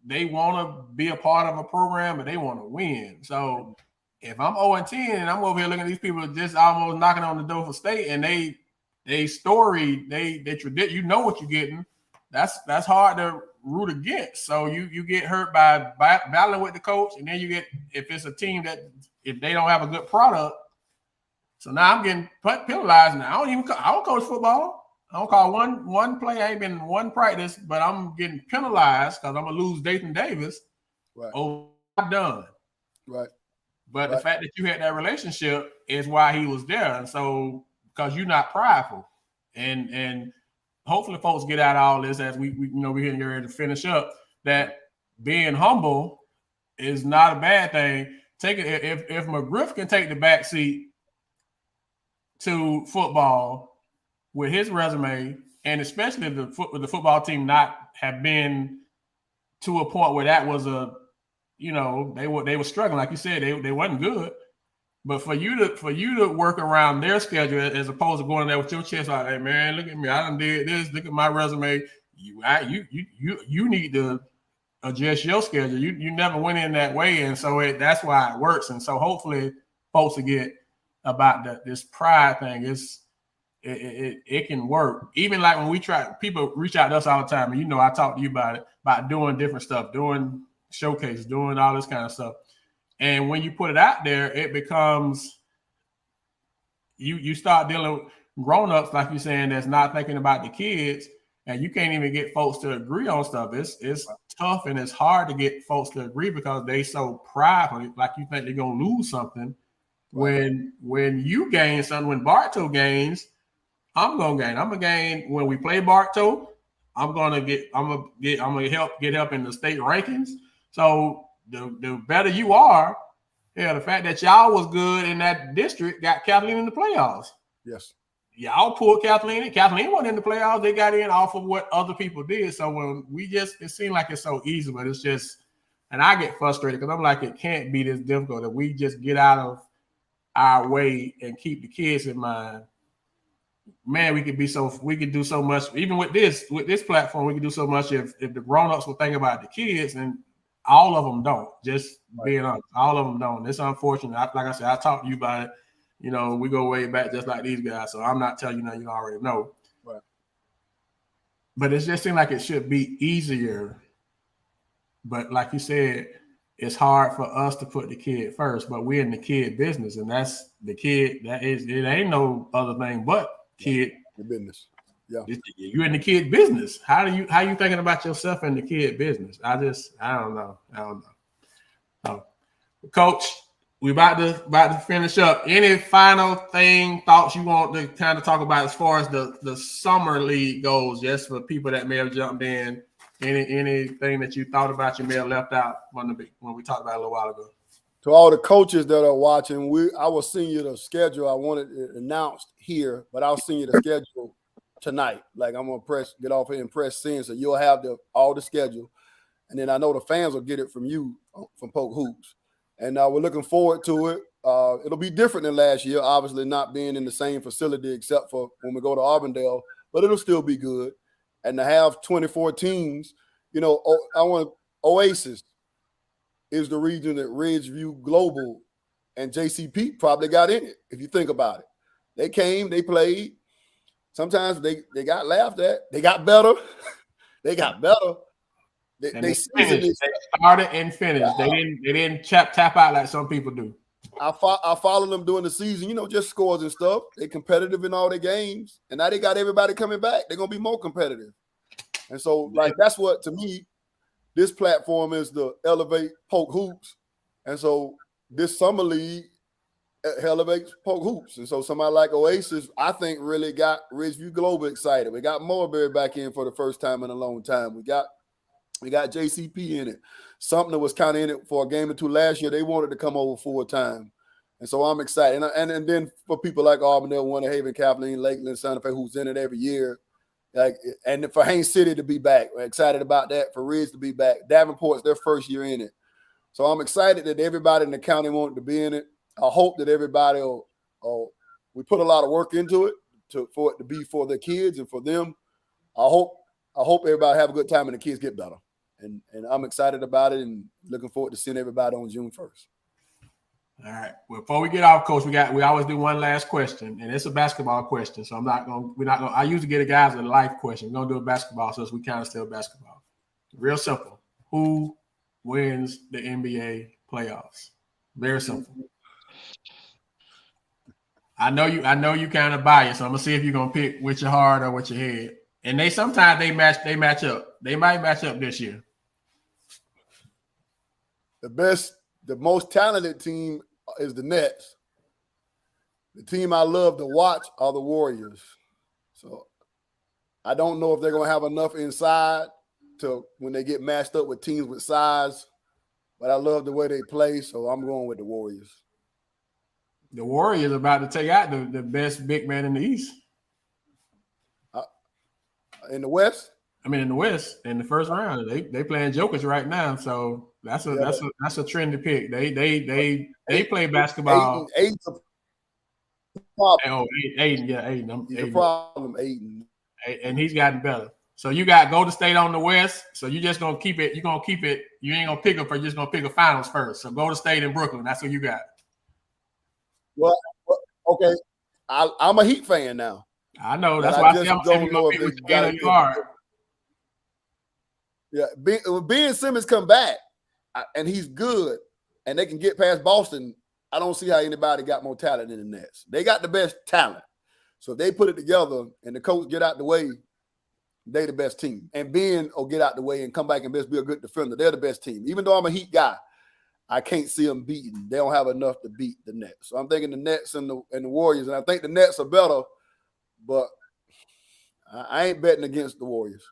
they want to be a part of a program and they want to win. So if I'm 0-10 and I'm over here looking at these people just almost knocking on the door for state, and they story, they tradition, you know what you're getting. That's hard to root against. So you get hurt by battling with the coach, and then you get, if it's a team that if they don't have a good product. So now I'm getting penalized. Now I don't coach football. I don't call one play. I ain't been in one practice, but I'm getting penalized because I'm gonna lose Dathan Davis. Right. Oh, I'm done. Right. But the fact that you had that relationship is why he was there. And so because you're not prideful, and hopefully folks get out of all this as we're getting ready to finish up, that being humble is not a bad thing. If McGriff can take the back seat to football with his resume, and especially if the football team not have been to a point where that was they were struggling, like you said, they wasn't good. But for you to work around their schedule as opposed to going there with your chest out, hey man, look at me, I done did this. Look at my resume. You need to adjust your schedule. You never went in that way, and so that's why it works. And so hopefully folks will get about this pride thing. It can work. Even like when we try, people reach out to us all the time, and I talk to you about it, about doing different stuff, doing showcases, doing all this kind of stuff. And when you put it out there, it becomes you start dealing with grown-ups, like you're saying, that's not thinking about the kids. and you can't even get folks to agree on stuff. It's tough and it's hard to get folks to agree because they so prideful, like you think they're gonna lose something. When you gain something, when Bartow gains, I'm gonna gain. I'm gonna gain when we play Bartow. I'm gonna get help in the state rankings. So the better you are, the fact that y'all was good in that district got Kathleen in the playoffs. Yes. Y'all pulled Kathleen in. Kathleen wasn't in the playoffs. They got in off of what other people did. So when it seemed like it's so easy, but it's just, and I get frustrated because I'm like, it can't be this difficult that we just get out of our way and keep the kids in mind. Man, we could do so much. Even with this platform, we can do so much if the grown-ups will think about the kids, and all of them don't. Just being honest, all of them don't. It's unfortunate. Like I said, I talked to you about it. You know, we go way back just like these guys. So I'm not telling you nothing you already know. Right. But it just seems like it should be easier. But like you said, it's hard for us to put the kid first. But we're in the kid business, and that's the kid. It ain't no other thing but kid. The business. Yeah. You're in the kid business. How you thinking about yourself in the kid business? I don't know. Coach, we about to finish up. Any final thoughts you want to kind of talk about as far as the summer league goes, just for people that may have jumped in? Anything that you thought about you may have left out when we talked about it a little while ago? To all the coaches that are watching, I will send you the schedule. I wanted it announced here, but I'll send you the schedule tonight. Like I'm gonna get off here and press send, so you'll have all the schedule, and then I know the fans will get it from you from Polk Hoops, and we're looking forward to it. It'll be different than last year, obviously not being in the same facility except for when we go to Auburndale, but it'll still be good. And to have 24 teams, you know, I want Oasis is the region that Ridgeview Global and JCP probably got in it, if you think about it. They came, they played. Sometimes they got laughed at. They got better. They got better. They started and finished. They didn't tap out like some people do. I follow them during the season, you know, just scores and stuff. They're competitive in all their games. And now they got everybody coming back. They're going to be more competitive. And so, like, that's what, to me, this platform is to elevate Polk Hoops. And so this summer league elevates Polk Hoops. And so somebody like Oasis, I think, really got Ridgeview Global excited. We got Moorbury back in for the first time in a long time. We got JCP in it. Something that was kind of in it for a game or two last year. They wanted to come over full time. And so I'm excited. And then for people like Auburndale, Winter Haven, Kathleen, Lakeland, Santa Fe, who's in it every year, and for Haines City to be back, we're excited about that. For Ridge to be back. Davenport's their first year in it. So I'm excited that everybody in the county wanted to be in it. I hope that everybody we put a lot of work into it for it to be for the kids and for them. I hope everybody have a good time and the kids get better. And I'm excited about it and looking forward to seeing everybody on June 1st. All right. Well, before we get off, Coach, we always do one last question, and it's a basketball question. So we're not gonna. I usually get a guys a life question. We're gonna do a basketball, so we kind of still basketball. Real simple. Who wins the NBA playoffs? Very simple. I know you kind of biased, so I'm gonna see if you're gonna pick with your heart or with your head. And sometimes they match up. They might match up this year. The most talented team is the Nets. The team I love to watch are the Warriors. So I don't know if they're going to have enough inside to when they get matched up with teams with size, but I love the way they play, so I'm going with the Warriors. The Warriors about to take out the best big man in the East. In the West? I mean, in the West, in the first round, they playing Jokic right now, so that's a trendy pick. They play basketball. Aiden's a problem. Aiden. He's a problem, Aiden. And he's gotten better. So you got Golden State on the West. So you're just gonna keep it. You're gonna keep it. You ain't gonna pick them first. You're just gonna pick a finals first. So Golden State and Brooklyn. That's what you got. Well, okay. I'm a Heat fan now. I know. That's why I don't know if they got it. Yeah, Ben Simmons come back, and he's good, and they can get past Boston. I don't see how anybody got more talent than the Nets. They got the best talent. So if they put it together and the coach get out the way, They the best team. And Ben will get out the way and come back and be a good defender. They're the best team. Even though I'm a Heat guy, I can't see them beating. They don't have enough to beat the Nets. So I'm thinking the Nets and the Warriors, and I think the Nets are better, but I ain't betting against the Warriors.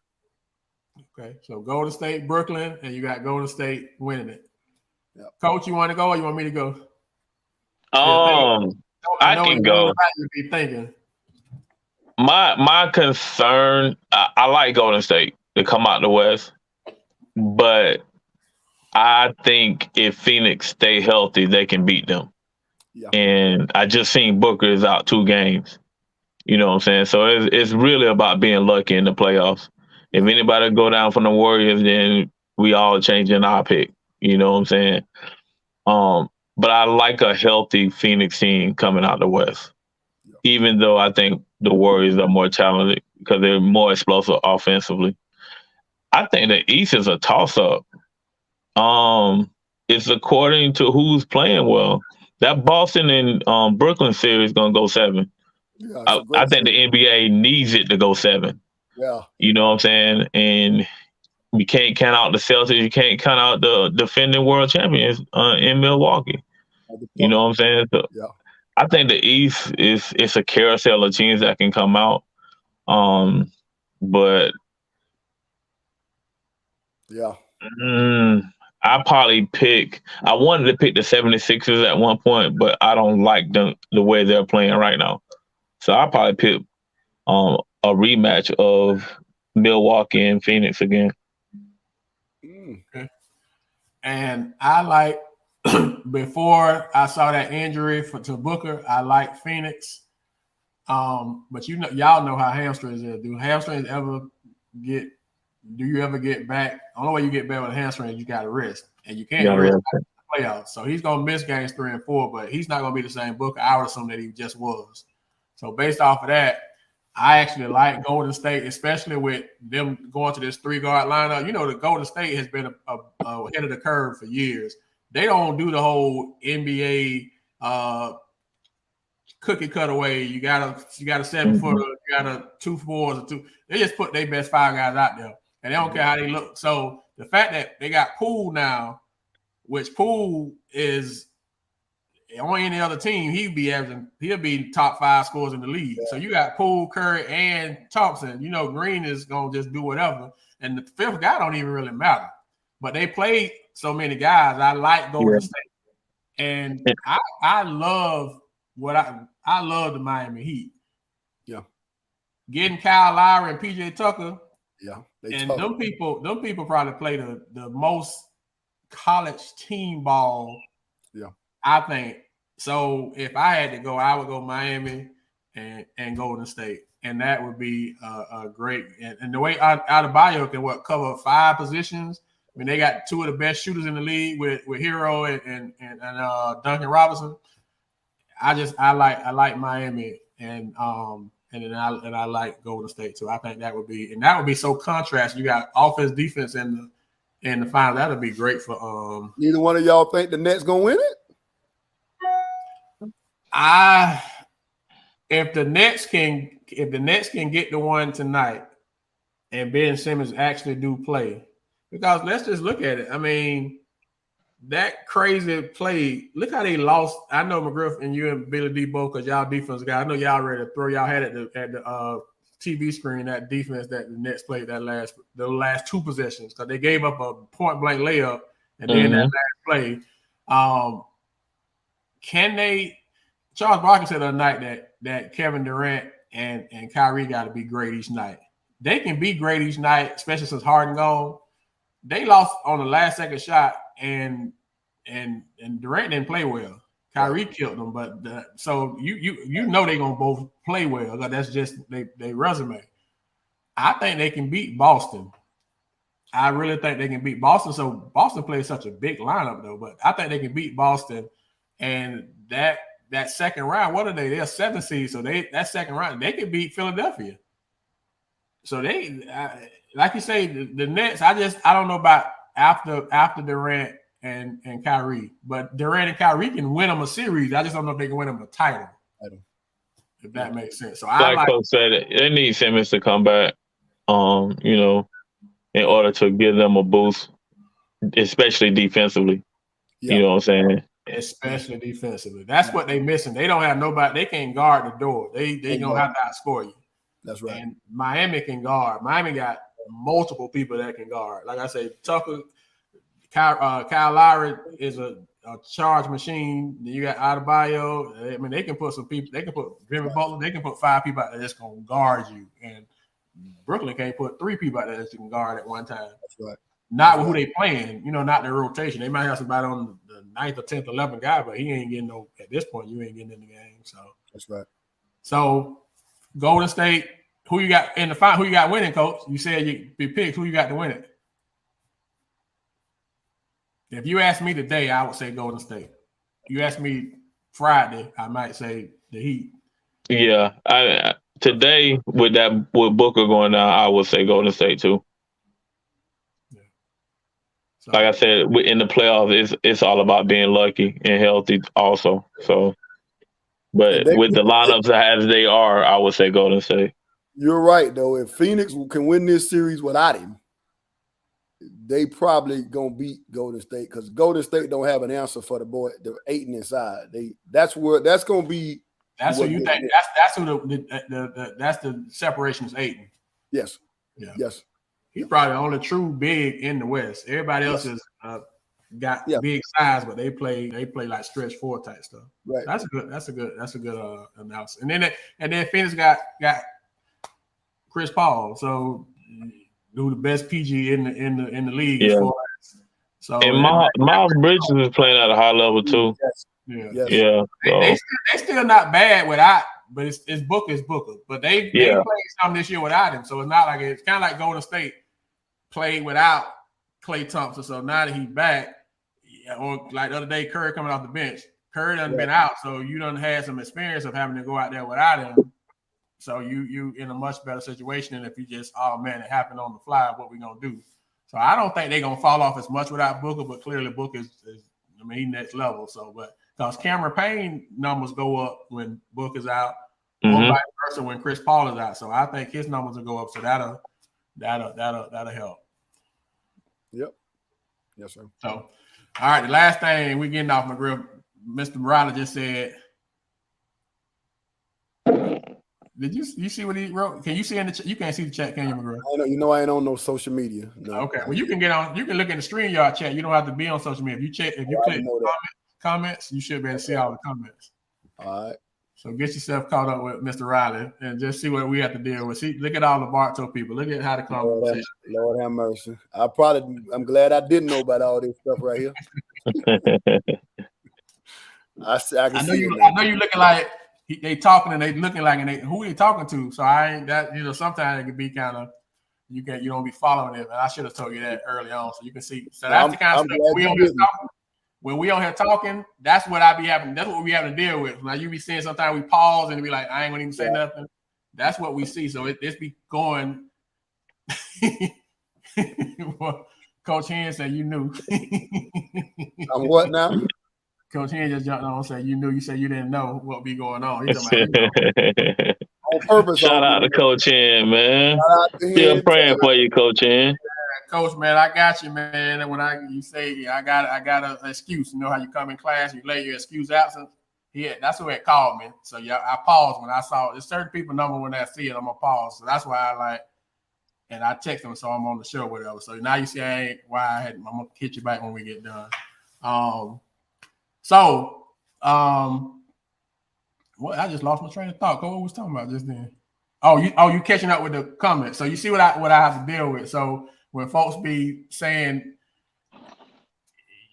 Okay, so Golden State, Brooklyn, and you got Golden State winning it. Yep. Coach, you want to go or you want me to go? I can go. Be thinking. My concern, I like Golden State to come out the West, but I think if Phoenix stay healthy, they can beat them. Yeah. And I just seen Booker is out 2 games. You know what I'm saying? So it's really about being lucky in the playoffs. If anybody go down from the Warriors, then we all changing our pick. You know what I'm saying? But I like a healthy Phoenix team coming out the West, even though I think the Warriors are more talented because they're more explosive offensively. I think the East is a toss-up. It's according to who's playing well. That Boston and Brooklyn series is going to go 7. Yeah, I think the NBA needs it to go 7. Yeah. You know what I'm saying? And we can't count out the Celtics. You can't count out the defending world champions in Milwaukee. You know what I'm saying? So yeah. I think the East it's a carousel of teams that can come out. But yeah. I wanted to pick the 76ers at one point, but I don't like the way they're playing right now. So I'll probably pick a rematch of Milwaukee and Phoenix again. Okay. And I like, before I saw that injury to Booker, I like Phoenix. But y'all know how hamstrings is. Do you ever get back? The only way you get back with a hamstring is you got to rest. And you can't rest in the playoffs. So he's going to miss games 3 and 4, but he's not going to be the same Booker. I would assume that he just was. So based off of that, I actually like Golden State, especially with them going to this 3-guard lineup. You know, the Golden State has been ahead of the curve for years. They don't do the whole NBA cookie cutaway. You got a 7-footer, you got a 2 4s, or 2. They just put their best 5 guys out there, and they don't care how they look. So the fact that they got Poole now, which Poole is on any other team, he'll be top 5 scorers in the league. Yeah. So you got Poole, Curry, and Thompson. You know, Green is gonna just do whatever, and the 5th guy don't even really matter. But they played so many guys. I like Golden State, and I love I love the Miami Heat. Yeah, getting Kyle Lowry and PJ Tucker. Yeah, and them people probably play the most college team ball. Yeah. I think so. If I had to go, I would go Miami and Golden State, and that would be a great. And the way Adebayo can cover 5 positions. I mean, they got 2 of the best shooters in the league with Hero and Duncan Robinson. I like Miami and I like Golden State too. I think that would be so contrast. You got offense, defense in the final. That would be great for. Neither one of y'all think the Nets gonna win it? If the Nets can get the one tonight, and Ben Simmons actually do play, because let's just look at it. I mean, that crazy play. Look how they lost. I know McGriff and you and Billy D both, because y'all defense guy. I know y'all ready to throw y'all head at the TV screen that defense that the Nets played the last 2 possessions, because they gave up a point blank layup and then that last play. Can they? Charles Barkley said the other night that Kevin Durant and Kyrie got to be great each night. They can be great each night, especially since Harden gone. They lost on the last second shot, and Durant didn't play well. Kyrie killed them, but so you know they're gonna both play well, because that's just they resume. I think they can beat Boston. I really think they can beat Boston. So Boston plays such a big lineup though, but I think they can beat Boston, and that second round. What are they? They're 7 seed, so that second round they could beat Philadelphia. So they, like you say, the Nets. I don't know about after Durant and Kyrie, but Durant and Kyrie can win them a series. I just don't know if they can win them a title. If that makes sense. So Coach said, they need Simmons to come back. in order to give them a boost, especially defensively. Yeah. You know what I'm saying? Especially defensively. That's what they missing. They don't have nobody. They can't guard the door. They gonna have to outscore you. That's right. And Miami can guard. Miami got multiple people that can guard. Like I say, Tucker, Kyle Lowry is a charge machine. Then you got Adebayo. I mean, they can put some people. They can put Jimmy Butler. They can put 5 people out there that's gonna guard you. And Brooklyn can't put 3 people out there that you can guard at one time. That's right. Not with who they playing, not their rotation. They might have somebody on the 9th or 10th, 11th guy, but he ain't getting no. At this point, you ain't getting in the game. So that's right. So Golden State, who you got in the final? Who you got winning, Coach? You said you picked. Who you got to win it? If you ask me today, I would say Golden State. You ask me Friday, I might say the Heat. Yeah, today with Booker going down, I would say Golden State too. So, like I said, in the playoffs, it's all about being lucky and healthy also. So, but with the lineups as they are, I would say Golden State. You're right, though. If Phoenix can win this series without him, they probably gonna beat Golden State because Golden State don't have an answer for the boy, the Ayton inside. That's gonna be. That's who you think. That's who that's the separation is Ayton. Yes. Yeah. Yes. He's probably the only true big in the West. Everybody else is got big size, but they play like stretch 4 type stuff. Right. That's a good analysis. And then Phoenix got Chris Paul, so who the best PG in the league. Yeah. So and Miles Bridges is playing at a high level too. Yes. Yeah. Yeah. They still not bad without. But it's Booker. But they played some this year without him. So it's not like it's kind of like Golden State played without Klay Thompson. So now that he's back, or like the other day, Curry coming off the bench. Curry done been out, so you done had some experience of having to go out there without him. So you in a much better situation than if you just, oh man, it happened on the fly. What we gonna do? So I don't think they're gonna fall off as much without Booker, but clearly Booker is he's next level. So because Cameron Payne numbers go up when Book is out, or vice versa when Chris Paul is out. So I think his numbers will go up. So that'll help. Yep. Yes, sir. So, all right, the last thing we getting off McGriff, Mr. Morales just said. Did you see what he wrote? Can you see in the chat? You can't see the chat, can you, McGriff? I ain't on no social media. No. Okay. Well, you can look in the StreamYard chat. You don't have to be on social media. If you click comments, you should be able to see all the comments. All right. So get yourself caught up with Mr. Riley and just see what we have to deal with. See, look at all the Bartow people. Look at how the conversation. Lord have mercy. I'm glad I didn't know about all this stuff right here. I know you looking like they talking and they looking like and who they talking to. So I ain't that sometimes it can be kind of you don't be following it. And I should have told you that early on so you can see. So that's the kind of stuff we on here talking. When we on here talking, that's what I be having. That's what we having to deal with. Now you be seeing sometimes we pause and be like, I ain't gonna even say nothing. That's what we see. So it's be going. Well, Coach Hen said you knew. I'm what now? Coach Hen just jumped on and said you knew. You said you didn't know what be going on. He's on purpose. Shout out to Coach Hen, man. Still praying for you, Coach Hen. Coach, man, I got you, man. And you say I got an excuse. You know how you come in class, you lay your excuse absence. That's who had called me. So I paused when I saw it. There's certain people number when I see it, I'm gonna pause. So that's why and I text them so I'm on the show, whatever. So now you see I'm gonna hit you back when we get done. What I just lost my train of thought. What was talking about just then? You catching up with the comments. So you see what I have to deal with. So when folks be saying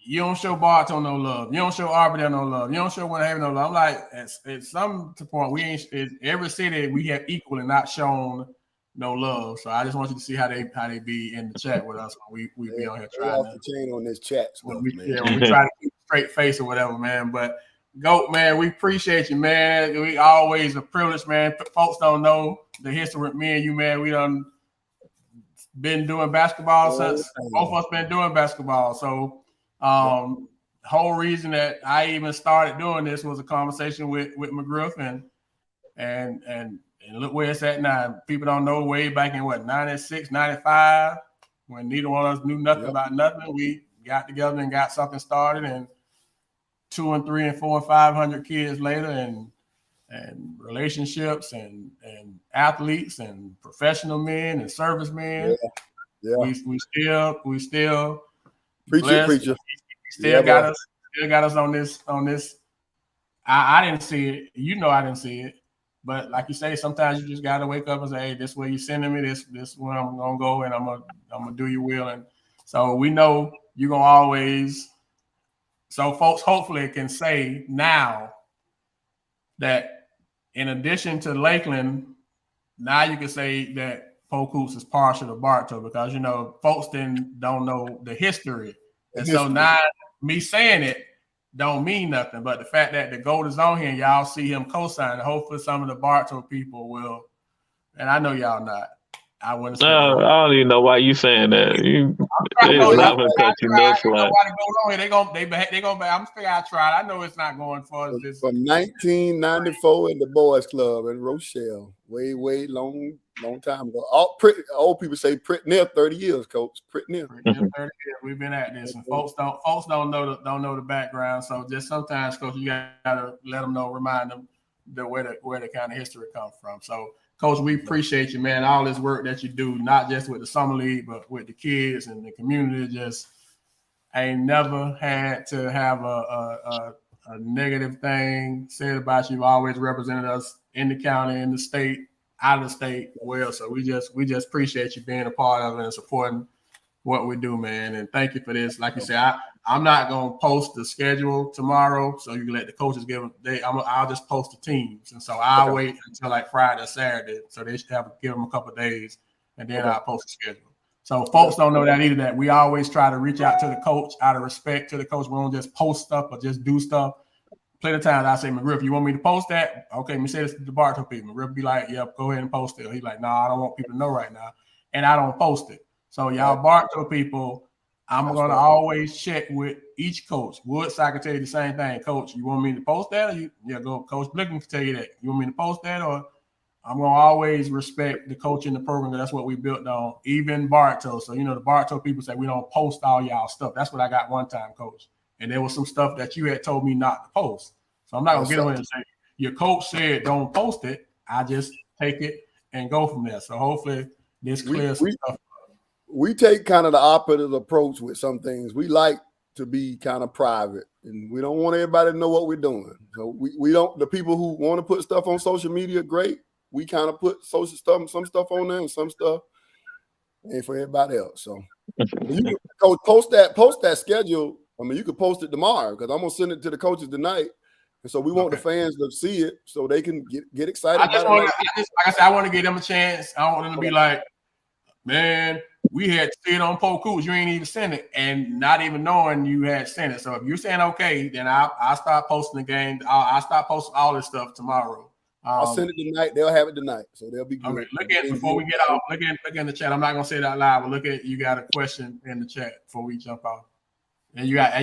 you don't show Bartow no love, you don't show Arbor no love, you don't show Winter no love. I'm like, at some point, we ain't every city we have equal and not shown no love. So I just want you to see how they be in the chat with us when we be on here trying to chain on this chat. When we try to keep a straight face or whatever, man. But Goat, man, we appreciate you, man. We always a privilege, man. Folks don't know the history with me and you, man. We done been doing basketball since both of us been doing basketball. So whole reason that I even started doing this was a conversation with McGriff and And look where it's at now. People don't know way back in 96, 95, when neither one of us knew nothing about nothing. We got together and got something started, and 2 and 3 and 4 and 500 kids later, and relationships and athletes and professional men and servicemen. Yeah. We still Preacher. Still got us on this. I didn't see it. I didn't see it. But like you say, sometimes you just gotta wake up and say, hey, this way you're sending me, this where I'm gonna go, and I'm gonna do your will. And so we know you're gonna always, so folks hopefully can say now that in addition to Lakeland, now you can say that Polk is partial to Bartow, because folks don't know the history. And so now me saying it don't mean nothing, but the fact that the gold is on here and y'all see him co-sign, hopefully some of the Bartow people will, and I know y'all not. I wouldn't say No, I don't even know why you saying that. They gonna. I'm figuring I tried. I know it's not going for us. From 1994 in the Boys Club in Rochelle, way long time ago. Old people say pretty near 30 years, Coach. Pretty near 30 years. We've been at this, and folks don't know the background. So just sometimes, Coach, you gotta let them know, remind them where the kind of history comes from. So, Coach, we appreciate you, man. All this work that you do, not just with the summer league, but with the kids and the community. Just ain't never had to have a negative thing said about you. You've always represented us in the county, in the state, out of the state well. So we just appreciate you being a part of it and supporting what we do, man. And thank you for this. Like you said, I'm not gonna post the schedule tomorrow, so you can let the coaches give them. I'll just post the teams, and so I'll wait until like Friday or Saturday, so they should give them a couple of days, and then I'll post the schedule. So folks don't know that either. That we always try to reach out to the coach out of respect to the coach. We don't just post stuff or just do stuff. Plenty of times I say, McGriff, you want me to post that? Okay, let me say this to the Bartow people. McGriff be like, yep, go ahead and post it. He's like, no, I don't want people to know right now, and I don't post it. So y'all Bartow people, I'm going to always check with each coach. Woodside can tell you the same thing. Coach, you want me to post that? Or go. Coach Blicken can tell you that. You want me to post that? Or I'm going to always respect the coach in the program. That's what we built on, even Bartow. So, the Bartow people say we don't post all y'all stuff. That's what I got one time, Coach. And there was some stuff that you had told me not to post. So I'm not going to get on and say, your coach said don't post it. I just take it and go from there. So hopefully this clears some stuff. We take kind of the opposite approach with some things. We like to be kind of private, and we don't want everybody to know what we're doing. So we don't. The people who want to put stuff on social media, great. We kind of put some stuff on there, and some stuff ain't for everybody else. So you can Coach, post that schedule. I mean, you could post it tomorrow, because I'm gonna send it to the coaches tonight, and so we want the fans to see it so they can get excited. Like I said, I want to give them a chance. I want them to be like, man, we had to see it on Polk. You ain't even send it, and not even knowing you had sent it. So if you're saying okay, then I'll start posting the game. I'll start posting all this stuff tomorrow. I'll send it tonight. They'll have it tonight, so they'll be good. Okay, look at before we get off. Look in the chat. I'm not gonna say that loud, but look at, you got a question in the chat before we jump off. And you got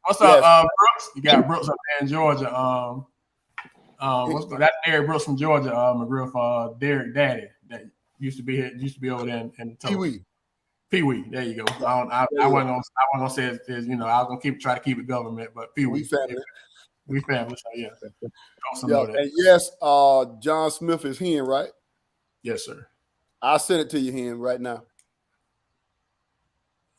what's up, Brooks? You got Brooks up there in Georgia. That's Derek Brooks from Georgia. McGriff, Derek Daddy that used to be over there in the Pee Wee. There you go. I wasn't gonna say it. I was gonna try to keep it government, but Pee Wee. We family. So yeah. And yes, John Smith is here, right? Yes, sir. I'll send it to you here right now.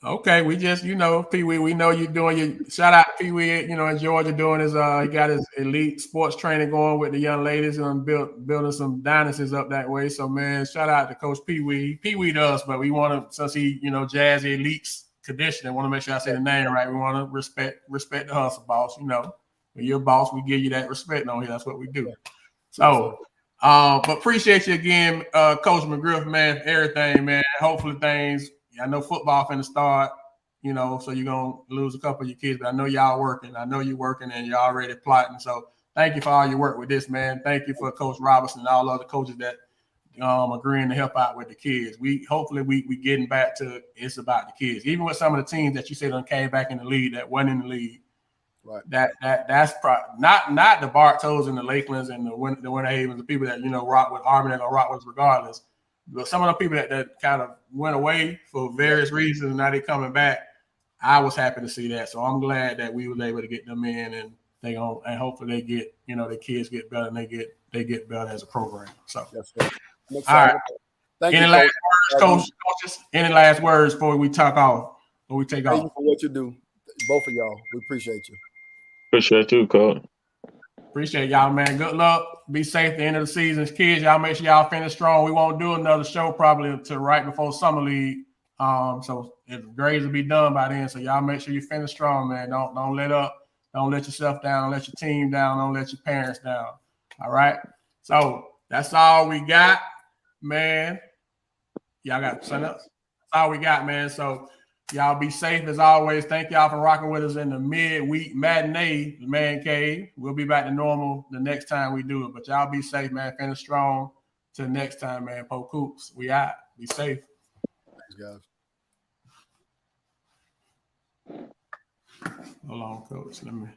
Okay, we just, Pee Wee, we know you're doing your shout out Pee Wee, in Georgia doing his he got his elite sports training going with the young ladies and building some dynasties up that way. So man, shout out to Coach Pee Wee. Pee Wee does, but we want to, since he, Jazzy Elites conditioning, want to make sure I say the name right. We want to respect the hustle boss, When you're a boss, we give you that respect on here. That's what we do. So but appreciate you again, Coach McGriff, man, everything, man. Hopefully things. I know football finna start, so you're going to lose a couple of your kids, but I know y'all working. I know you're working and you're already plotting. So thank you for all your work with this, man. Thank you for Coach Robertson and all other coaches that agreeing to help out with the kids. Hopefully we getting back to it's about the kids. Even with some of the teams that you said came back in the league that wasn't in the league, Right. That's not the Bartos and the Lakelands and the Winter Havens, the people that rock with Auburn, that gonna rock with us regardless. But some of the people that kind of went away for various reasons, and now they're coming back. I was happy to see that, so I'm glad that we was able to get them in, and hopefully they get the kids get better and they get better as a program. So yes, sir. All right. Thank Any you, last Coach. words, coaches? Any last words before we talk off? Before we take Thank you off? for what you do, both of y'all. We appreciate you. Appreciate you, Coach. Appreciate y'all, man. Good luck. Be safe at the end of the season. Kids, y'all make sure y'all finish strong. We won't do another show probably until right before Summer League. So grades will be done by then. So y'all make sure you finish strong, man. Don't let up. Don't let yourself down. Don't let your team down. Don't let your parents down. All right. So that's all we got, man. Y'all got something else? That's all we got, man. So y'all be safe as always. Thank y'all for rocking with us in the midweek matinee, the Man Cave. We'll be back to normal the next time we do it. But y'all be safe, man. Finish strong. Till next time, man. Polk Hoops. We out. Be safe. Thanks, guys. Hold on, coach. Let me.